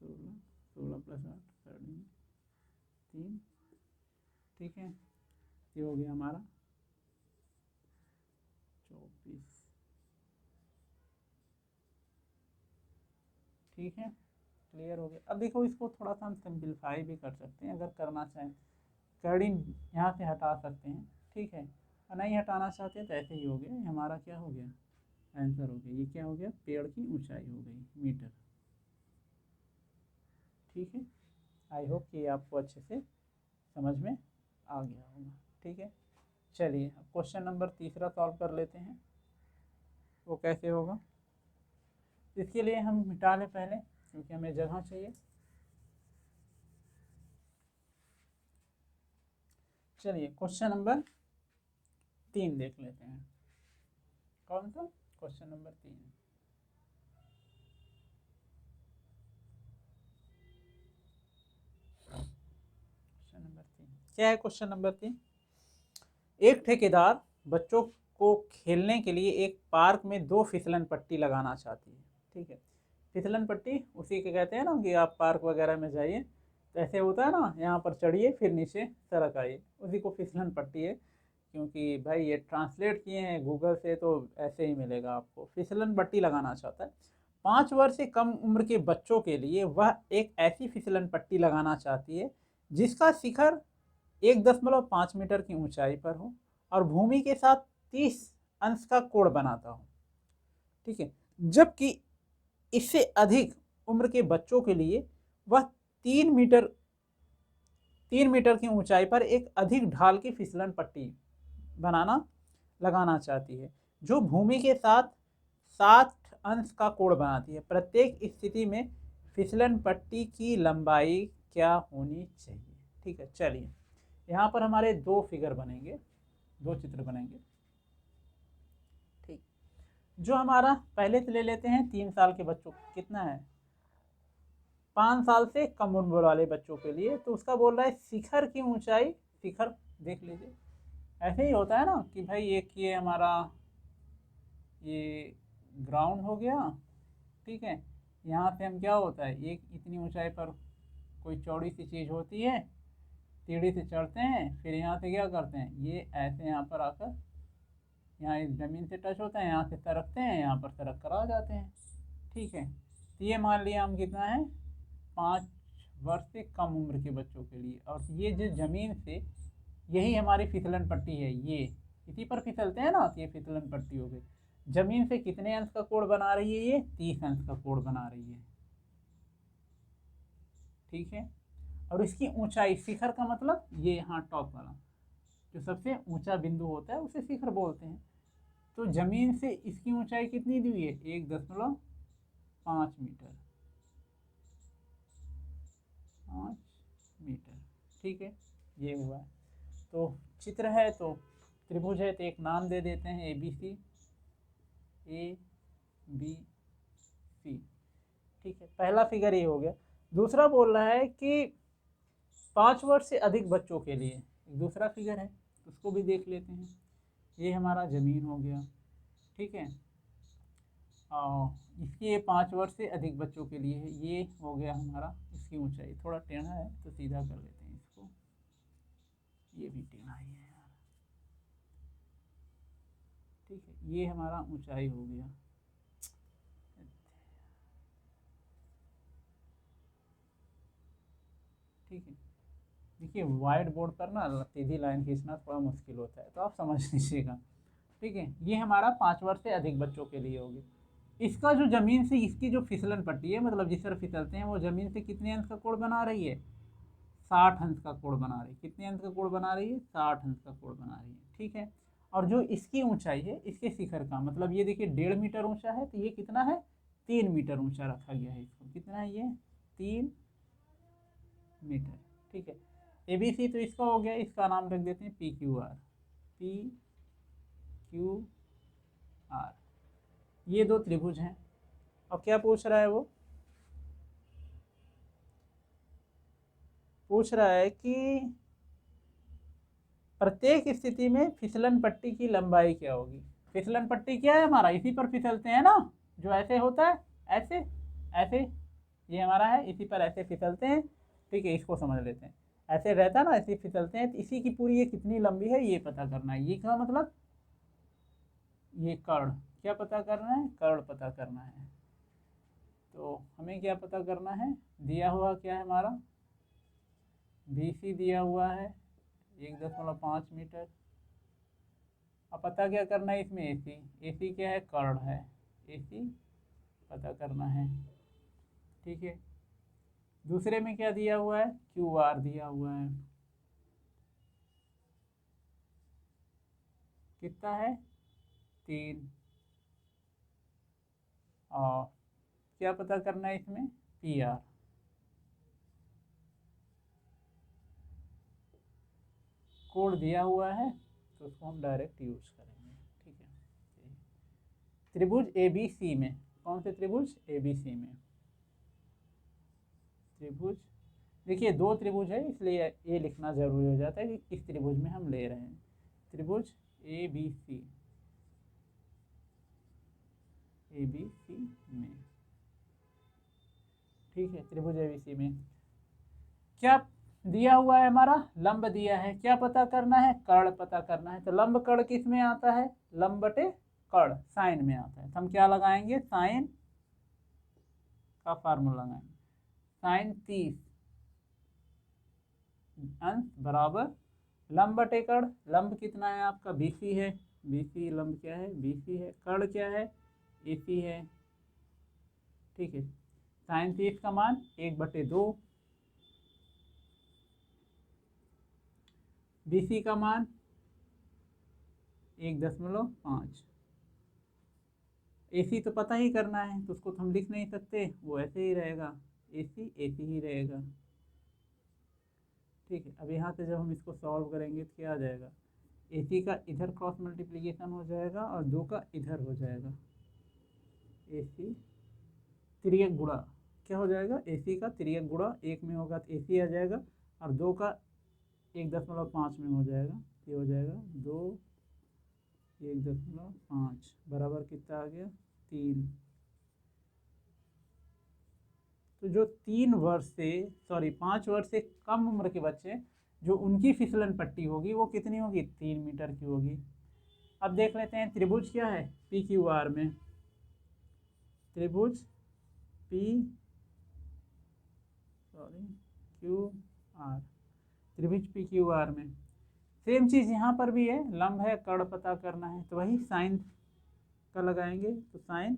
16, 16 + 8 3, ठीक है। ये हो गया हमारा 24, ठीक है। क्लियर हो गया। अब देखो इसको थोड़ा सा हम सिंप्लीफाई भी कर सकते हैं अगर करना चाहें, करड़ी यहाँ से हटा सकते हैं, ठीक है, और नहीं हटाना चाहते हैं तो ऐसे ही हो गया। ये हमारा क्या हो गया, आंसर हो गया। ये क्या हो गया, पेड़ की ऊंचाई हो गई मीटर, ठीक है। आई होप कि आपको अच्छे से समझ में आ गया होगा, ठीक है। चलिए अब क्वेश्चन नंबर 3 सॉल्व कर लेते हैं। वो कैसे होगा, इसके लिए हम मिटा लें पहले, क्योंकि हमें जगह चाहिए। चलिए क्वेश्चन नंबर 3 देख लेते हैं। कौन सा, क्वेश्चन नंबर 3। क्वेश्चन नंबर 3 क्या है, क्वेश्चन नंबर 3, एक ठेकेदार बच्चों को खेलने के लिए एक पार्क में 2 फिसलन पट्टी लगाना चाहती है, ठीक है। फिसलन पट्टी उसी के कहते हैं ना कि आप पार्क वगैरह में जाइए तो ऐसे होता है ना, यहाँ पर चढ़िए फिर नीचे सड़क आइए, उसी को फिसलन पट्टी है। क्योंकि भाई ये ट्रांसलेट किए हैं गूगल से तो ऐसे ही मिलेगा आपको। फिसलन पट्टी लगाना चाहता है, 5 वर्ष से कम उम्र के बच्चों के लिए वह एक ऐसी फिसलन पट्टी लगाना चाहती है जिसका शिखर 1.5 मीटर की ऊंचाई पर हो और भूमि के साथ 30 अंश का कोण बनाता हो, ठीक है। जबकि इससे अधिक उम्र के बच्चों के लिए वह 3 मीटर की ऊंचाई पर एक अधिक ढाल की फिसलन पट्टी लगाना चाहती है जो भूमि के साथ 60 अंश का कोण बनाती है। प्रत्येक स्थिति में फिसलन पट्टी की लंबाई क्या होनी चाहिए, ठीक है। चलिए यहाँ पर हमारे 2 फिगर बनेंगे, 2 चित्र बनेंगे, ठीक। जो हमारा पहले से ले लेते हैं 3 साल के बच्चों, कितना है, 5 साल से कम उम्र वाले बच्चों के लिए, तो उसका बोल रहा है शिखर की ऊंचाई, शिखर देख लीजिए। ऐसे ही होता है ना कि भाई एक ये हमारा ये ग्राउंड हो गया, ठीक है। यहाँ से हम क्या होता है, एक इतनी ऊंचाई पर कोई चौड़ी सी चीज़ होती है, सीढ़ी से चढ़ते हैं, फिर यहाँ से क्या करते हैं, ये ऐसे यहाँ पर आकर यहाँ इस ज़मीन से टच होता है, यहाँ से सरकते हैं, यहाँ पर सरक कर आ जाते हैं, ठीक है। तो ये मान लिया हम कितना है, 5 वर्ष से कम उम्र के बच्चों के लिए। और ये जो ज़मीन से, यही हमारी फिसलन पट्टी है, ये इसी पर फिसलते हैं ना, तो ये फिसलन पट्टी हो गई। ज़मीन से कितने अंश का कोण बना रही है, ये 30 अंश का कोण बना रही है, ठीक है। और इसकी ऊंचाई, शिखर का मतलब ये यहाँ टॉप वाला जो सबसे ऊंचा बिंदु होता है उसे शिखर बोलते हैं। तो जमीन से इसकी ऊंचाई कितनी दी हुई है, 1.5 मीटर, 5 मीटर, ठीक है। ये हुआ। तो चित्र है तो त्रिभुज है तो एक नाम दे देते हैं ABC, ABC, ठीक है। पहला फिगर ये हो गया। दूसरा बोल रहा है कि 5 वर्ष से अधिक बच्चों के लिए एक दूसरा फिगर है, उसको भी देख लेते हैं। ये हमारा ज़मीन हो गया, ठीक है, और इसकी ये 5 वर्ष से अधिक बच्चों के लिए है। ये हो गया हमारा, इसकी ऊंचाई थोड़ा टेढ़ा है तो सीधा कर लेते हैं इसको, ये भी टेढ़ा ही है यार, ठीक है। ये हमारा ऊंचाई हो गया, ठीक है। देखिए वाइट बोर्ड पर ना सीधी लाइन खींचना थोड़ा मुश्किल होता है, तो आप समझ लीजिएगा, ठीक है। ये हमारा 5 वर्ष से अधिक बच्चों के लिए होगी। इसका जो ज़मीन से इसकी जो फिसलन पट्टी है, मतलब जिस तरह फिसलते हैं वो ज़मीन से कितने अंश का कोण बना रही है, 60 अंश का कोण बना रही है। कितने अंश का कोण बना रही है? 60 अंश का कोण बना रही है। ठीक है, और जो इसकी ऊंचाई है, इसके शिखर का मतलब ये देखिए 1.5 मीटर ऊंचा है, तो ये कितना है? 3 मीटर ऊंचा रखा गया है इसको। कितना है ये? 3 मीटर। ठीक है, ABC तो इसका हो गया, इसका नाम रख देते हैं PQR। PQR ये दो त्रिभुज हैं। और क्या पूछ रहा है वो? पूछ रहा है कि प्रत्येक स्थिति में फिसलन पट्टी की लंबाई क्या होगी। फिसलन पट्टी क्या है हमारा? इसी पर फिसलते हैं ना, जो ऐसे होता है, ऐसे ऐसे, ये हमारा है, इसी पर ऐसे फिसलते हैं। ठीक है, इसको समझ लेते हैं। ऐसे रहता है ना, ऐसे फिसलते हैं, तो इसी की पूरी ये कितनी लंबी है ये पता करना है। ये क्या मतलब? ये कर्ण। क्या पता करना है? कर्ण पता करना है। तो हमें क्या पता करना है? दिया हुआ क्या है हमारा? BC दिया हुआ है 1.5 मीटर। अब पता क्या करना है इसमें? AC क्या है? कर्ण है। AC पता करना है। ठीक है, दूसरे में क्या दिया हुआ है? QR दिया हुआ है। कितना है? 3। और क्या पता करना है इसमें? PR। कोड दिया हुआ है तो उसको हम डायरेक्ट यूज करेंगे। ठीक है, त्रिभुज ABC में, कौन से त्रिभुज? ABC में त्रिभुज, देखिए 2 त्रिभुज है, इसलिए ये लिखना जरूरी हो जाता है कि किस त्रिभुज में हम ले रहे हैं। त्रिभुज ABC में। ठीक है, त्रिभुज ABC में क्या दिया हुआ है हमारा? लंब दिया है। क्या पता करना है? कर्ण पता करना है। तो लंब कर्ण किस में आता है? लंब बटे कर्ण साइन में आता है। तो हम क्या लगाएंगे? साइन का फार्मूला लगाएंगे। साइन 30 अंश बराबर लंब बटे कर्ण। लंब कितना है आपका? BC है। BC लंब क्या है? BC है। कर्ण क्या है? AC है। ठीक है, साइन 30 का मान 1/2, BC का मान 1.5। AC तो पता ही करना है, तो उसको तो हम लिख नहीं सकते, वो ऐसे ही रहेगा। AC ही रहेगा। ठीक है, अब यहाँ से जब हम इसको सॉल्व करेंगे तो क्या आ जाएगा? AC का इधर क्रॉस मल्टीप्लिकेशन हो जाएगा और 2 का इधर हो जाएगा। AC तिर्यक गुणा क्या हो जाएगा? AC का तिर्यक गुणा 1 में होगा तो AC आ जाएगा, और 2 का 1.5 में हो जाएगा। ये हो जाएगा 2 1.5 बराबर कितना आ गया? 3। तो जो 5 वर्ष से कम उम्र के बच्चे, जो उनकी फिसलन पट्टी होगी वो कितनी होगी? 3 मीटर की होगी। अब देख लेते हैं त्रिभुज क्या है PQR में। त्रिभुज PQR, त्रिभुज PQR में सेम चीज़ यहाँ पर भी है, लंब है, कर्ण पता करना है, तो वही साइन का लगाएंगे। तो साइन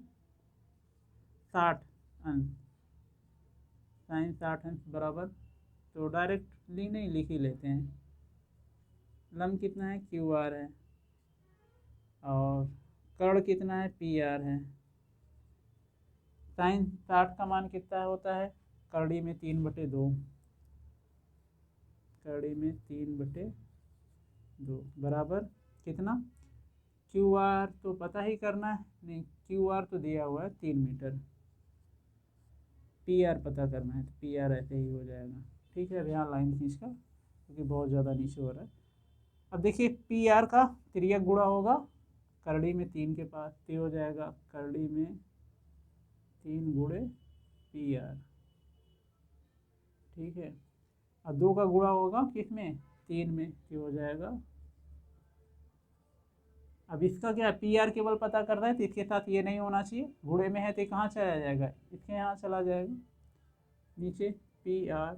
60 अंश, साइन 60 अंश बराबर, तो डायरेक्ट नहीं लिख ही लेते हैं। लंब कितना है? QR है, और कर्ण कितना है? PR है। साइन 60 का मान कितना होता है? कड़ी में 3/2, कड़ी में 3/2 बराबर कितना? QR तो पता ही करना है, नहीं QR तो दिया हुआ है 3 मीटर। PR पता करना है, तो PR ऐसे ही हो जाएगा। ठीक है, अब यहाँ लाइन खींचकर, क्योंकि बहुत ज़्यादा नीचे हो रहा है। अब देखिए PR का तिर्यक गुणा होगा करड़ी में 3 के पास, तो हो जाएगा करड़ी में 3 गुणे PR। ठीक है, और 2 का गुणा होगा किस में? 3 में, तो हो जाएगा। अब इसका क्या है? PR केवल पता कर रहा है, तो इसके साथ ये नहीं होना चाहिए, गुणे में है तो कहाँ चला जाएगा? इसके यहाँ चला जाएगा नीचे। PR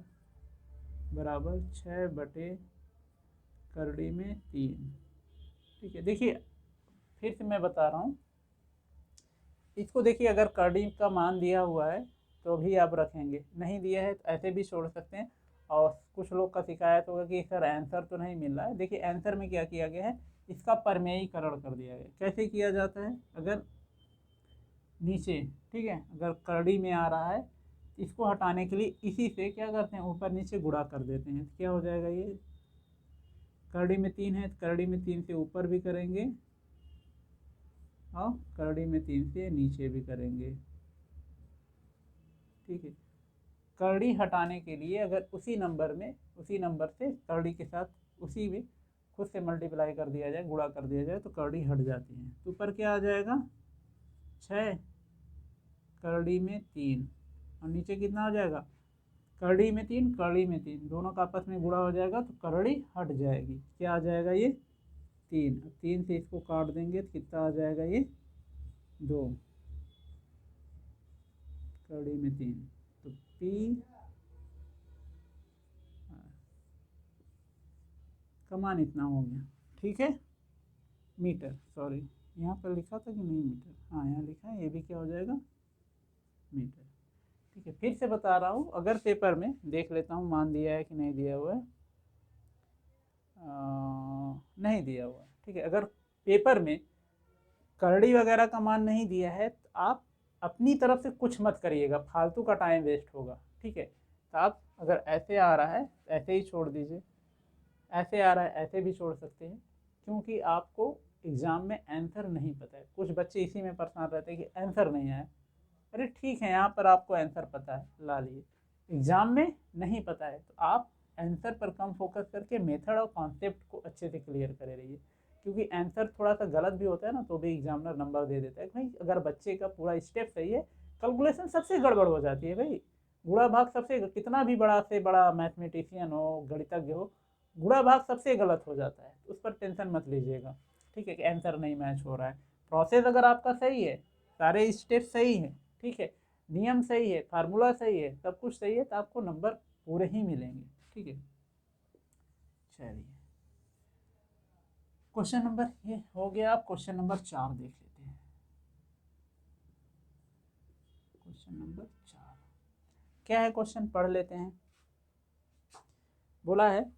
बराबर 6/3। ठीक है, देखिए फिर से मैं बता रहा हूँ इसको। देखिए अगर करड़ी का मान दिया हुआ है तो भी आप रखेंगे, नहीं दिया है तो ऐसे भी छोड़ सकते हैं। और कुछ लोग का शिकायत होगा कि सर आंसर तो नहीं मिल रहा है। देखिए आंसर में क्या किया गया है, इसका परमेयीकरण कर दिया गया। कैसे किया जाता है, अगर नीचे, ठीक है, अगर करड़ी में आ रहा है, इसको हटाने के लिए इसी से क्या करते हैं, ऊपर नीचे गुणा कर देते हैं। तो क्या हो जाएगा, ये करड़ी में 3 है, करड़ी में 3 से ऊपर भी करेंगे और करड़ी में 3 से नीचे भी करेंगे, ठीक है। करड़ी हटाने के लिए अगर उसी नंबर से करड़ी के साथ उसी में खुद से मल्टीप्लाई कर दिया जाए, गुणा कर दिया जाए, तो करड़ी हट जाती है। तो ऊपर क्या आ जाएगा 6, करड़ी में 3, और नीचे कितना हो जाएगा, करड़ी में 3, करड़ी में 3, दोनों का आपस में गुणा हो जाएगा तो करड़ी हट जाएगी। क्या आ जाएगा, ये 3, 3 से इसको काट देंगे तो कितना आ जाएगा, ये 2, करड़ी में 3, तो पी कमान इतना हो गया, ठीक है। मीटर, सॉरी यहाँ पर लिखा था कि नहीं मीटर, हाँ यहाँ लिखा है, ये भी क्या हो जाएगा, मीटर, ठीक है। फिर से बता रहा हूँ, अगर पेपर में देख लेता हूँ मान दिया है कि नहीं दिया हुआ है, नहीं दिया हुआ है, ठीक है। अगर पेपर में करड़ी वगैरह का मान नहीं दिया है तो आप अपनी तरफ से कुछ मत करिएगा, फालतू का टाइम वेस्ट होगा, ठीक है। तो आप अगर ऐसे आ रहा है ऐसे ही छोड़ दीजिए, ऐसे आ रहा है ऐसे भी छोड़ सकते हैं, क्योंकि आपको एग्ज़ाम में आंसर नहीं पता है। कुछ बच्चे इसी में परेशान रहते हैं कि आंसर नहीं आया। अरे ठीक है, यहाँ पर आपको आंसर पता है, ला लिए। एग्ज़ाम में नहीं पता है तो आप आंसर पर कम फोकस करके मेथड और कॉन्सेप्ट को अच्छे से क्लियर करे रहिए, क्योंकि आंसर थोड़ा सा गलत भी होता है ना तो भी एग्जामिनर नंबर दे देता है। भाई अगर बच्चे का पूरा स्टेप सही है, कैलकुलेशन सबसे गड़बड़ हो जाती है भाई। गुणा भाग सबसे, कितना भी बड़ा से बड़ा मैथमेटिशियन हो, गणितज्ञ हो, गुणा भाग सबसे गलत हो जाता है, उस पर टेंशन मत लीजिएगा, ठीक है, कि आंसर नहीं मैच हो रहा है। प्रोसेस अगर आपका सही है, सारे स्टेप सही हैं, ठीक है, नियम सही है, फार्मूला सही है, सब कुछ सही है, तो आपको नंबर पूरे ही मिलेंगे, ठीक है। चलिए क्वेश्चन नंबर ये हो गया, आप क्वेश्चन नंबर 4 देख लेते हैं। क्वेश्चन नंबर 4 क्या है, क्वेश्चन पढ़ लेते हैं। बोला है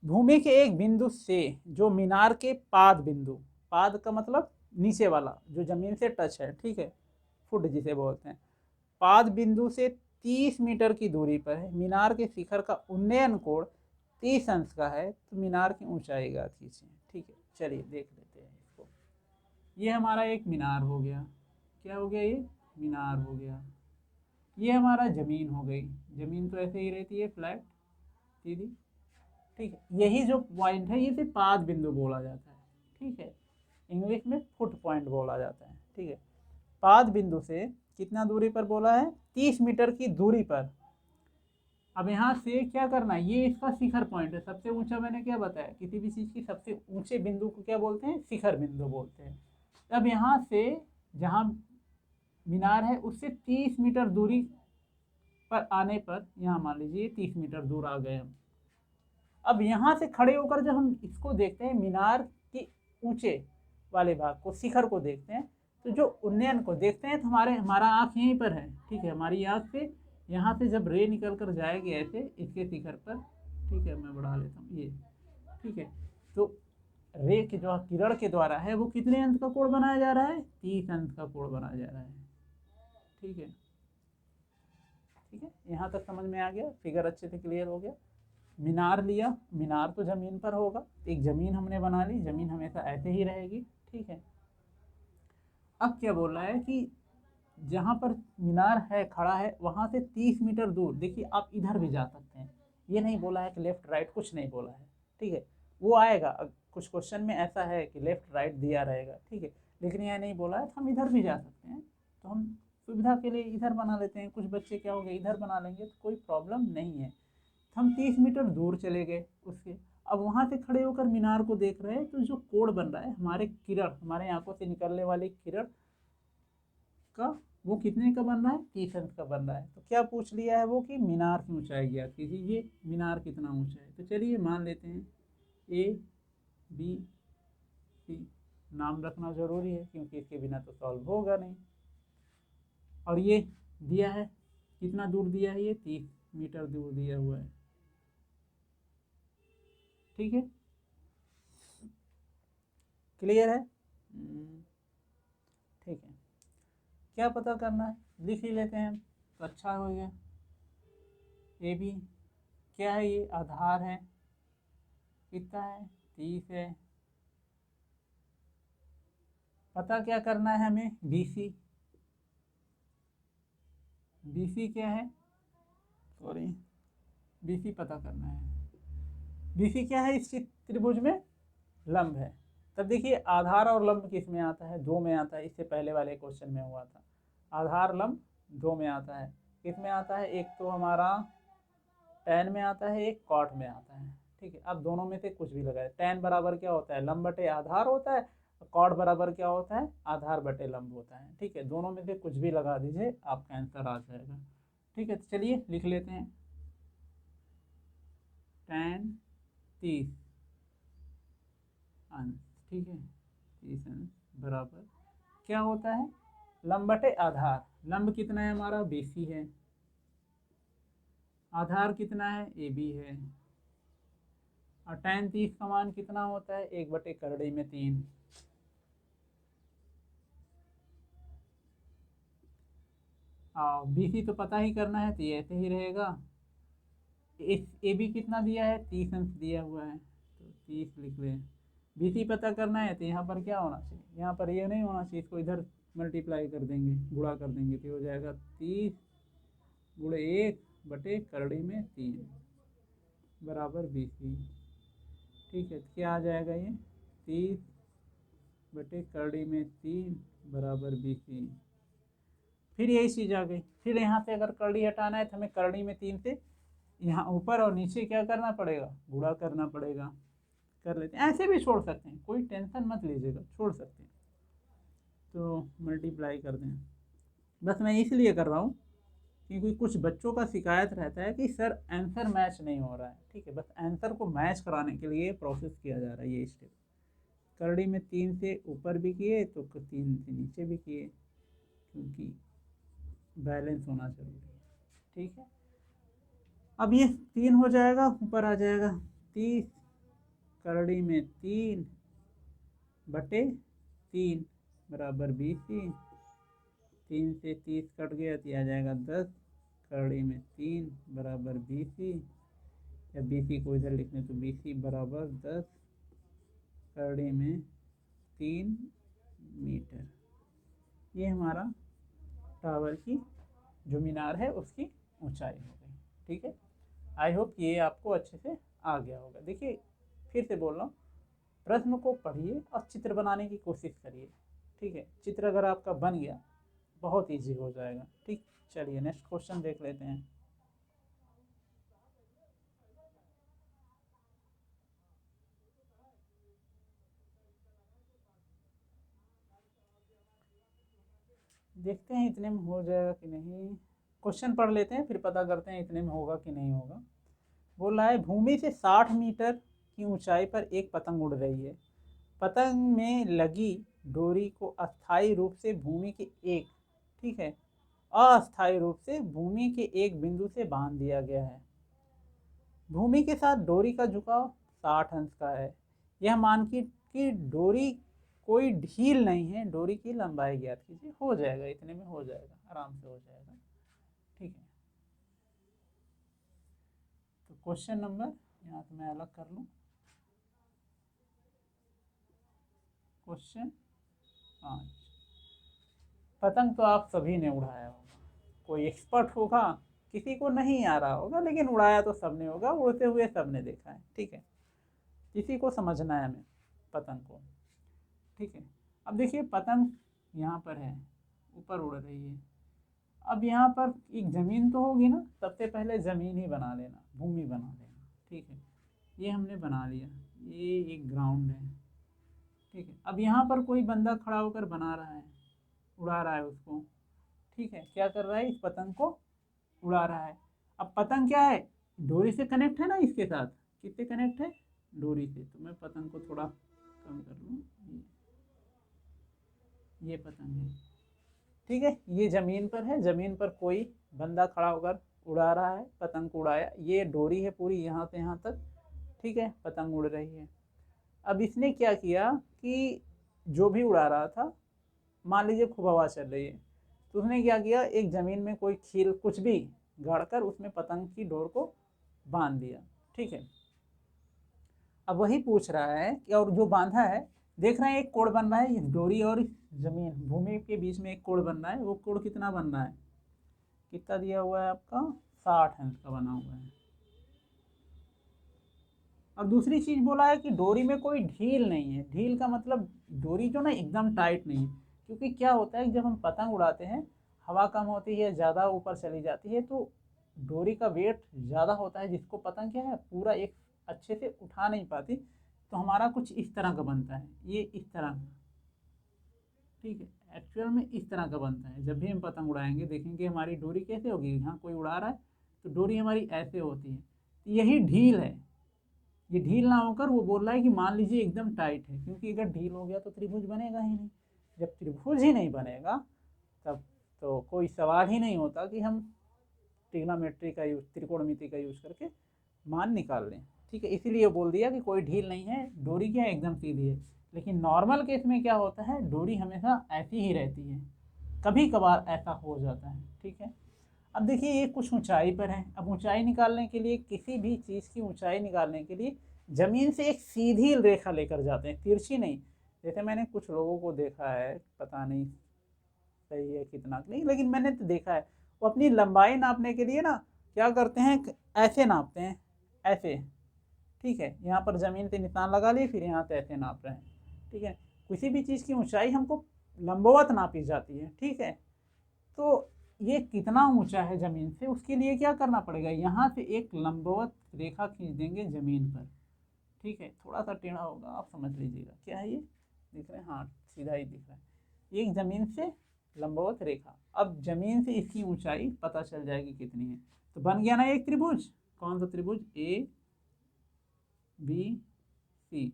भूमि के एक बिंदु से जो मीनार के पाद बिंदु, पाद का मतलब नीचे वाला जो जमीन से टच है, ठीक है, फुट जिसे बोलते हैं, पाद बिंदु से 30 मीटर की दूरी पर है। मीनार के शिखर का उन्नयन कोण 30 अंश का है, तो मीनार की ऊंचाई का खींचें, ठीक है। चलिए देख लेते हैं इसको। ये हमारा एक मीनार हो गया, क्या हो गया, ये मीनार हो गया। ये हमारा ज़मीन हो गई, ज़मीन तो ऐसे ही रहती है फ्लैट सीधी, ठीक है। यही जो पॉइंट है इसे पाद बिंदु बोला जाता है, ठीक है, इंग्लिश में फुट पॉइंट बोला जाता है, ठीक है। पाद बिंदु से कितना दूरी पर बोला है, 30 मीटर की दूरी पर। अब यहाँ से क्या करना है, ये इसका शिखर पॉइंट है, सबसे ऊंचा, मैंने क्या बताया, किसी भी चीज़ की सबसे ऊंचे बिंदु को क्या बोलते हैं, शिखर बिंदु बोलते हैं। अब यहाँ से जहाँ मीनार है उससे 30 मीटर दूरी पर आने पर, यहाँ मान लीजिए 30 मीटर दूर आ गए हम। अब यहाँ से खड़े होकर जब हम इसको देखते हैं, मीनार के ऊंचे वाले भाग को, शिखर को देखते हैं, तो जो उन्नयन को देखते हैं तो हमारा आँख यहीं पर है, ठीक है, हमारी आँख से यहाँ से जब रे निकल कर जाएगी ऐसे इसके शिखर पर, ठीक है, मैं बढ़ा लेता हूँ ये, ठीक है, तो रे के जो किरण के द्वारा है वो कितने अंश का कोण बनाया जा रहा है, 30 अंश का कोण बनाया जा रहा है, ठीक है, ठीक है। यहाँ तक समझ में आ गया, फिगर अच्छे से क्लियर हो गया। मीनार लिया, मीनार तो ज़मीन पर होगा, एक ज़मीन हमने बना ली, ज़मीन हमेशा ऐसे ही रहेगी, ठीक है। अब क्या बोल रहा है कि जहाँ पर मीनार है, खड़ा है, वहाँ से 30 मीटर दूर, देखिए आप इधर भी जा सकते हैं, ये नहीं बोला है कि लेफ्ट राइट, कुछ नहीं बोला है, ठीक है, वो आएगा, कुछ क्वेश्चन में ऐसा है कि लेफ्ट राइट दिया रहेगा, ठीक है, लेकिन यह नहीं बोला है, तो हम इधर भी जा सकते हैं, तो हम सुविधा के लिए इधर बना लेते हैं। कुछ बच्चे क्या हो गए, इधर बना लेंगे तो कोई प्रॉब्लम नहीं है। हम 30 मीटर दूर चले गए उसके, अब वहाँ से खड़े होकर मीनार को देख रहे हैं, तो जो कोण बन रहा है, हमारे किरण, हमारे आंखों से निकलने वाली किरण का, वो कितने का बन रहा है, 30 अंश का बन रहा है। तो क्या पूछ लिया है वो कि मीनार की ऊंचाई ज्ञात कीजिए, मीनार कितना ऊंचा है। तो चलिए मान लेते हैं ए बी सी, नाम रखना ज़रूरी है क्योंकि इसके बिना तो सॉल्व होगा नहीं। और ये दिया है, कितना दूर दिया है, ये 30 मीटर दूर दिया हुआ है, ठीक है, क्लियर है? ठीक है, क्या पता करना है, लिख ही लेते हैं तो अच्छा हो गया। ए बी क्या है, ये आधार है, कितना है, 30 है। पता क्या करना है हमें, बी सी क्या है, सॉरी, बी सी पता करना है। बी सी क्या है, इस त्रिभुज में लंब है। तब देखिए आधार और लंब किस में आता है, दो में आता है, इससे पहले वाले क्वेश्चन में हुआ था। आधार लंब दो में आता है, किस में आता है, एक तो हमारा tan में आता है, एक cot में आता है। ठीक है, अब दोनों में से कुछ भी लगाए। tan बराबर क्या होता है, लंब बटे आधार होता है, cot बराबर क्या होता है, आधार बटे लंब होता है। ठीक है, दोनों में से कुछ भी लगा दीजिए, आपका आंसर आ जाएगा। ठीक है, तो चलिए लिख लेते हैं, tan 30 अंश, ठीक है, 30 अंश बराबर क्या होता है, लंब बटे आधार। लंब कितना है हमारा, BC है, आधार कितना है, AB है, और tan 30 का मान कितना होता है, 1/3। BC तो पता ही करना है, तो ये ऐसे ही रहेगा। इस AB कितना दिया है, 30 अंश दिया हुआ है, तो 30 लिख लें। BC पता करना है, तो यहाँ पर क्या होना चाहिए, यहाँ पर ये नहीं होना चाहिए, इसको इधर मल्टीप्लाई कर देंगे, गुणा कर देंगे, तो हो जाएगा 30 गुणे 1/3 बराबर BC। ठीक है, तो क्या आ जाएगा ये, 30/3 बराबर BC। फिर यही चीज़ आ गई। फिर यहाँ से अगर करड़ी हटाना है तो हमें करड़ी में 3 से यहाँ ऊपर और नीचे क्या करना पड़ेगा, गुणा करना पड़ेगा। कर लेते हैं, ऐसे भी छोड़ सकते हैं, कोई टेंशन मत लीजिएगा, छोड़ सकते हैं। तो मल्टीप्लाई कर दें, बस मैं इसलिए कर रहा हूँ क्योंकि कुछ बच्चों का शिकायत रहता है कि सर आंसर मैच नहीं हो रहा है। ठीक है, बस आंसर को मैच कराने के लिए प्रोसेस किया जा रहा है ये स्टेप। करड़ी में 3 से ऊपर भी किए तो 3 से नीचे भी किए, क्योंकि बैलेंस होना जरूरी है। ठीक है, अब ये 3 हो जाएगा, ऊपर आ जाएगा 30, करड़ी में 3/3 बराबर BC। 3 से 30 कट गया तो आ जाएगा 10, करड़ी में 3 बराबर BC, या BC को इधर लिखने तो BC बराबर 10 करड़ी में 3 मीटर। ये हमारा टावर की जो मीनार है उसकी ऊंचाई हो गई। ठीक है, आई होप ये आपको अच्छे से आ गया होगा। देखिए फिर से बोल रहा हूँ, प्रश्न को पढ़िए और चित्र बनाने की कोशिश करिए। ठीक है, चित्र अगर आपका बन गया बहुत इजी हो जाएगा। ठीक, चलिए नेक्स्ट क्वेश्चन देख लेते हैं। देखते हैं इतने में हो जाएगा कि नहीं। क्वेश्चन पढ़ लेते हैं फिर पता करते हैं इतने में होगा कि नहीं होगा। बोल रहा है भूमि से 60 मीटर की ऊंचाई पर एक पतंग उड़ रही है। पतंग में लगी डोरी को अस्थायी रूप से भूमि के एक, ठीक है, अस्थायी रूप से भूमि के एक बिंदु से बांध दिया गया है। भूमि के साथ डोरी का झुकाव 60 अंश का है। यह मान कि डोरी कोई ढील नहीं है, डोरी की लंबाई ज्ञात कीजिए। हो जाएगा, इतने में हो जाएगा, आराम से हो जाएगा। ठीक है, तो क्वेश्चन नंबर यहाँ तो मैं अलग कर लूँ, क्वेश्चन 5। पतंग तो आप सभी ने उड़ाया होगा, कोई एक्सपर्ट होगा, किसी को नहीं आ रहा होगा, लेकिन उड़ाया तो सबने होगा, उड़ते हुए सबने देखा है। ठीक है, किसी को समझना है हमें पतंग को। ठीक है, अब देखिए पतंग यहाँ पर है, ऊपर उड़ रही है। अब यहाँ पर एक ज़मीन तो होगी ना, सबसे पहले ज़मीन ही बना लेना, भूमि बना लेना। ठीक है, ये हमने बना लिया, ये एक ग्राउंड है। ठीक है, अब यहाँ पर कोई बंदा खड़ा होकर बना रहा है, उड़ा रहा है उसको। ठीक है, क्या कर रहा है, इस पतंग को उड़ा रहा है। अब पतंग क्या है, डोरी से कनेक्ट है ना, इसके साथ किससे कनेक्ट है, डोरी से। तो मैं पतंग को थोड़ा कम कर लूँ, ये पतंग है। ठीक है, ये ज़मीन पर है, ज़मीन पर कोई बंदा खड़ा होकर उड़ा रहा है, पतंग को उड़ाया। ये डोरी है पूरी यहाँ से यहाँ तक। ठीक है, पतंग उड़ रही है। अब इसने क्या किया कि जो भी उड़ा रहा था, मान लीजिए खूब हवा चल रही है, तो उसने क्या किया, एक ज़मीन में कोई खील कुछ भी गाड़कर उसमें पतंग की डोर को बांध दिया। ठीक है, अब वही पूछ रहा है कि और जो बांधा है, देख रहे हैं एक कोण बन रहा है, इस डोरी और इस जमीन भूमि के बीच में एक कोण बन रहा है। वो कोण कितना बन रहा है, कितना दिया हुआ है आपका, 60 अंश का बना हुआ है। अब दूसरी चीज बोला है कि डोरी में कोई ढील नहीं है। ढील का मतलब डोरी जो ना एकदम टाइट नहीं है, क्योंकि क्या होता है कि जब हम पतंग उड़ाते हैं, हवा कम होती है, ज़्यादा ऊपर चली जाती है, तो डोरी का वेट ज़्यादा होता है, जिसको पतंग क्या है पूरा एक अच्छे से उठा नहीं पाती। तो हमारा कुछ इस तरह का बनता है, ये इस तरह का। ठीक है, एक्चुअल में इस तरह का बनता है। जब भी हम पतंग उड़ाएंगे देखेंगे हमारी डोरी कैसे होगी, यहाँ कोई उड़ा रहा है तो डोरी हमारी ऐसे होती है, तो यही ढील है। ये ढील ना होकर वो बोल रहा है कि मान लीजिए एकदम टाइट है, क्योंकि अगर ढील हो गया तो त्रिभुज बनेगा ही नहीं। जब त्रिभुज ही नहीं बनेगा तब तो कोई सवाल ही नहीं होता कि हम ट्रिग्नोमेट्री का यूज, त्रिकोणमिति का यूज करके मान निकाल लें। ठीक है, इसीलिए बोल दिया कि कोई ढील नहीं है, डोरी क्या है एकदम सीधी है। लेकिन नॉर्मल केस में क्या होता है, डोरी हमेशा ऐसी ही रहती है, कभी कभार ऐसा हो जाता है। ठीक है, अब देखिए ये कुछ ऊंचाई पर है। अब ऊंचाई निकालने के लिए, किसी भी चीज़ की ऊंचाई निकालने के लिए ज़मीन से एक सीधी रेखा लेकर जाते हैं, तिरछी नहीं। जैसे मैंने कुछ लोगों को देखा है, पता नहीं सही है कितना नहीं, लेकिन मैंने तो देखा है वो अपनी लंबाई नापने के लिए ना क्या करते हैं, ऐसे नापते हैं, ऐसे। ठीक है, यहाँ पर ज़मीन पे निशान लगा लिए, फिर यहाँ से ऐसे नाप रहे हैं। ठीक है, किसी भी चीज़ की ऊंचाई हमको लंबवत नापी जाती है। ठीक है, तो ये कितना ऊंचा है ज़मीन से, उसके लिए क्या करना पड़ेगा, यहाँ से एक लंबवत रेखा खींच देंगे ज़मीन पर। ठीक है, थोड़ा सा टेढ़ा होगा, आप समझ लीजिएगा। क्या है ये, दिख रहा है, हाँ सीधा ही दिख रहा है। एक ज़मीन से लंबवत रेखा, अब ज़मीन से इसकी ऊंचाई पता चल जाएगी कितनी है। तो बन गया ना एक त्रिभुज। कौन सा त्रिभुज, A B C.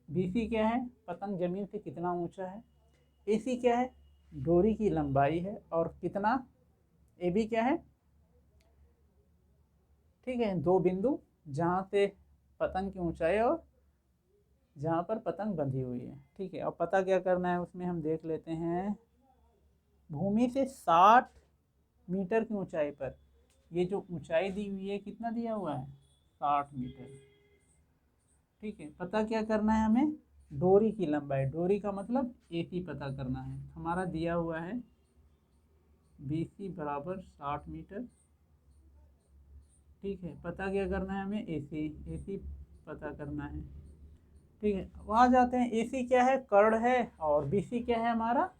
B C क्या है, पतंग ज़मीन से कितना ऊंचा है। ए सी क्या है, डोरी की लंबाई है, और कितना, ए बी क्या है। ठीक है, दो बिंदु जहाँ से पतंग की ऊंचाई और जहाँ पर पतंग बंधी हुई है। ठीक है, अब पता क्या करना है उसमें, हम देख लेते हैं। भूमि से 60 मीटर की ऊंचाई पर ये जो ऊंचाई दी हुई है, कितना दिया हुआ है, 60 मीटर। ठीक है, पता क्या करना है हमें, डोरी की लंबाई, डोरी का मतलब AC पता करना है। हमारा दिया हुआ है BC बराबर 60 मीटर। ठीक है, पता क्या करना है हमें, AC पता करना है। ठीक है, वहाँ जाते हैं। AC क्या है, कर्ण है, और BC क्या है, हमारा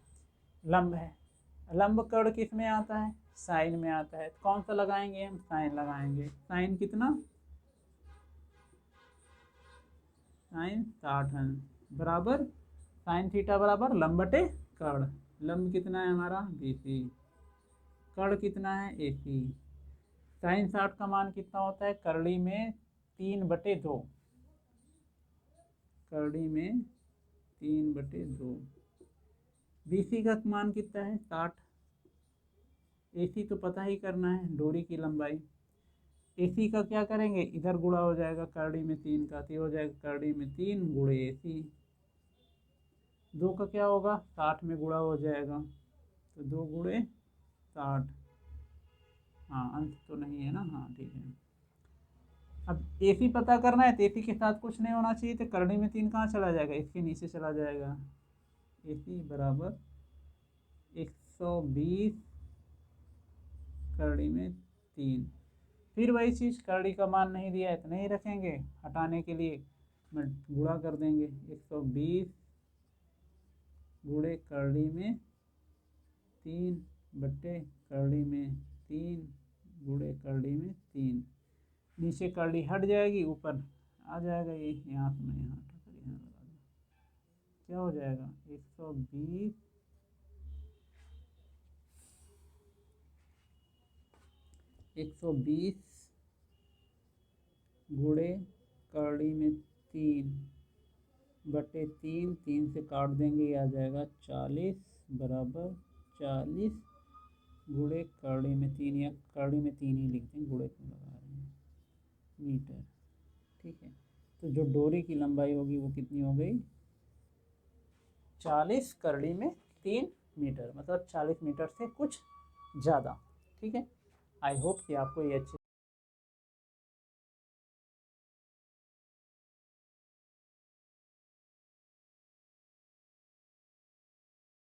लंब है। लंब कर्ण किस में आता है, साइन में आता है। कौन सा लगाएंगे हम, साइन लगाएंगे। साइन कितना, साइन 60 अंश बराबर साइन थीटा बराबर लंब बटे कर्ण। लंब कितना है हमारा, BC, कर्ण कितना है, AC। साइन 60 का मान कितना होता है, करड़ी में 3/2, करड़ी में 3/2। BC का मान कितना है, 60। AC तो पता ही करना है, डोरी की लंबाई। AC का क्या करेंगे, इधर गुणा हो जाएगा करड़ी में 3 का, तो हो जाएगा करड़ी में 3 गुणे AC। 2 का क्या होगा, 60 में गुणा हो जाएगा, तो 2 गुणे 60। हाँ अंश तो नहीं है ना, हाँ ठीक है। अब AC पता करना है, तो AC के साथ कुछ नहीं होना चाहिए, तो करड़ी में 3 कहाँ चला जाएगा, इसके नीचे चला जाएगा। AC बराबर 120 करड़ी में 3। फिर वही चीज़, करड़ी का मान नहीं दिया है तो नहीं रखेंगे, हटाने के लिए गुणा कर देंगे। 120 गुणे करड़ी में 3 बट्टे करड़ी में 3 गुणे करड़ी में 3। नीचे करड़ी हट जाएगी, ऊपर आ जाएगा ये, यहाँ से मैं यहाँ हटा कर यहाँ लगा दूँ, क्या हो जाएगा 120 गुणे करड़ी में 3 बटे 3, 3 से काट देंगे, ये आ जाएगा 40 बराबर 40 गुणे करड़ी में 3, या करड़ी में 3 ही लिख दें, गुणे क्यों लगा रहे हैं, मीटर। ठीक है। तो जो डोरी की लंबाई होगी वो कितनी हो गई, 40 करड़ी में 3 मीटर, मतलब 40 मीटर से कुछ ज़्यादा। ठीक है, आई होप कि आपको ये अच्छे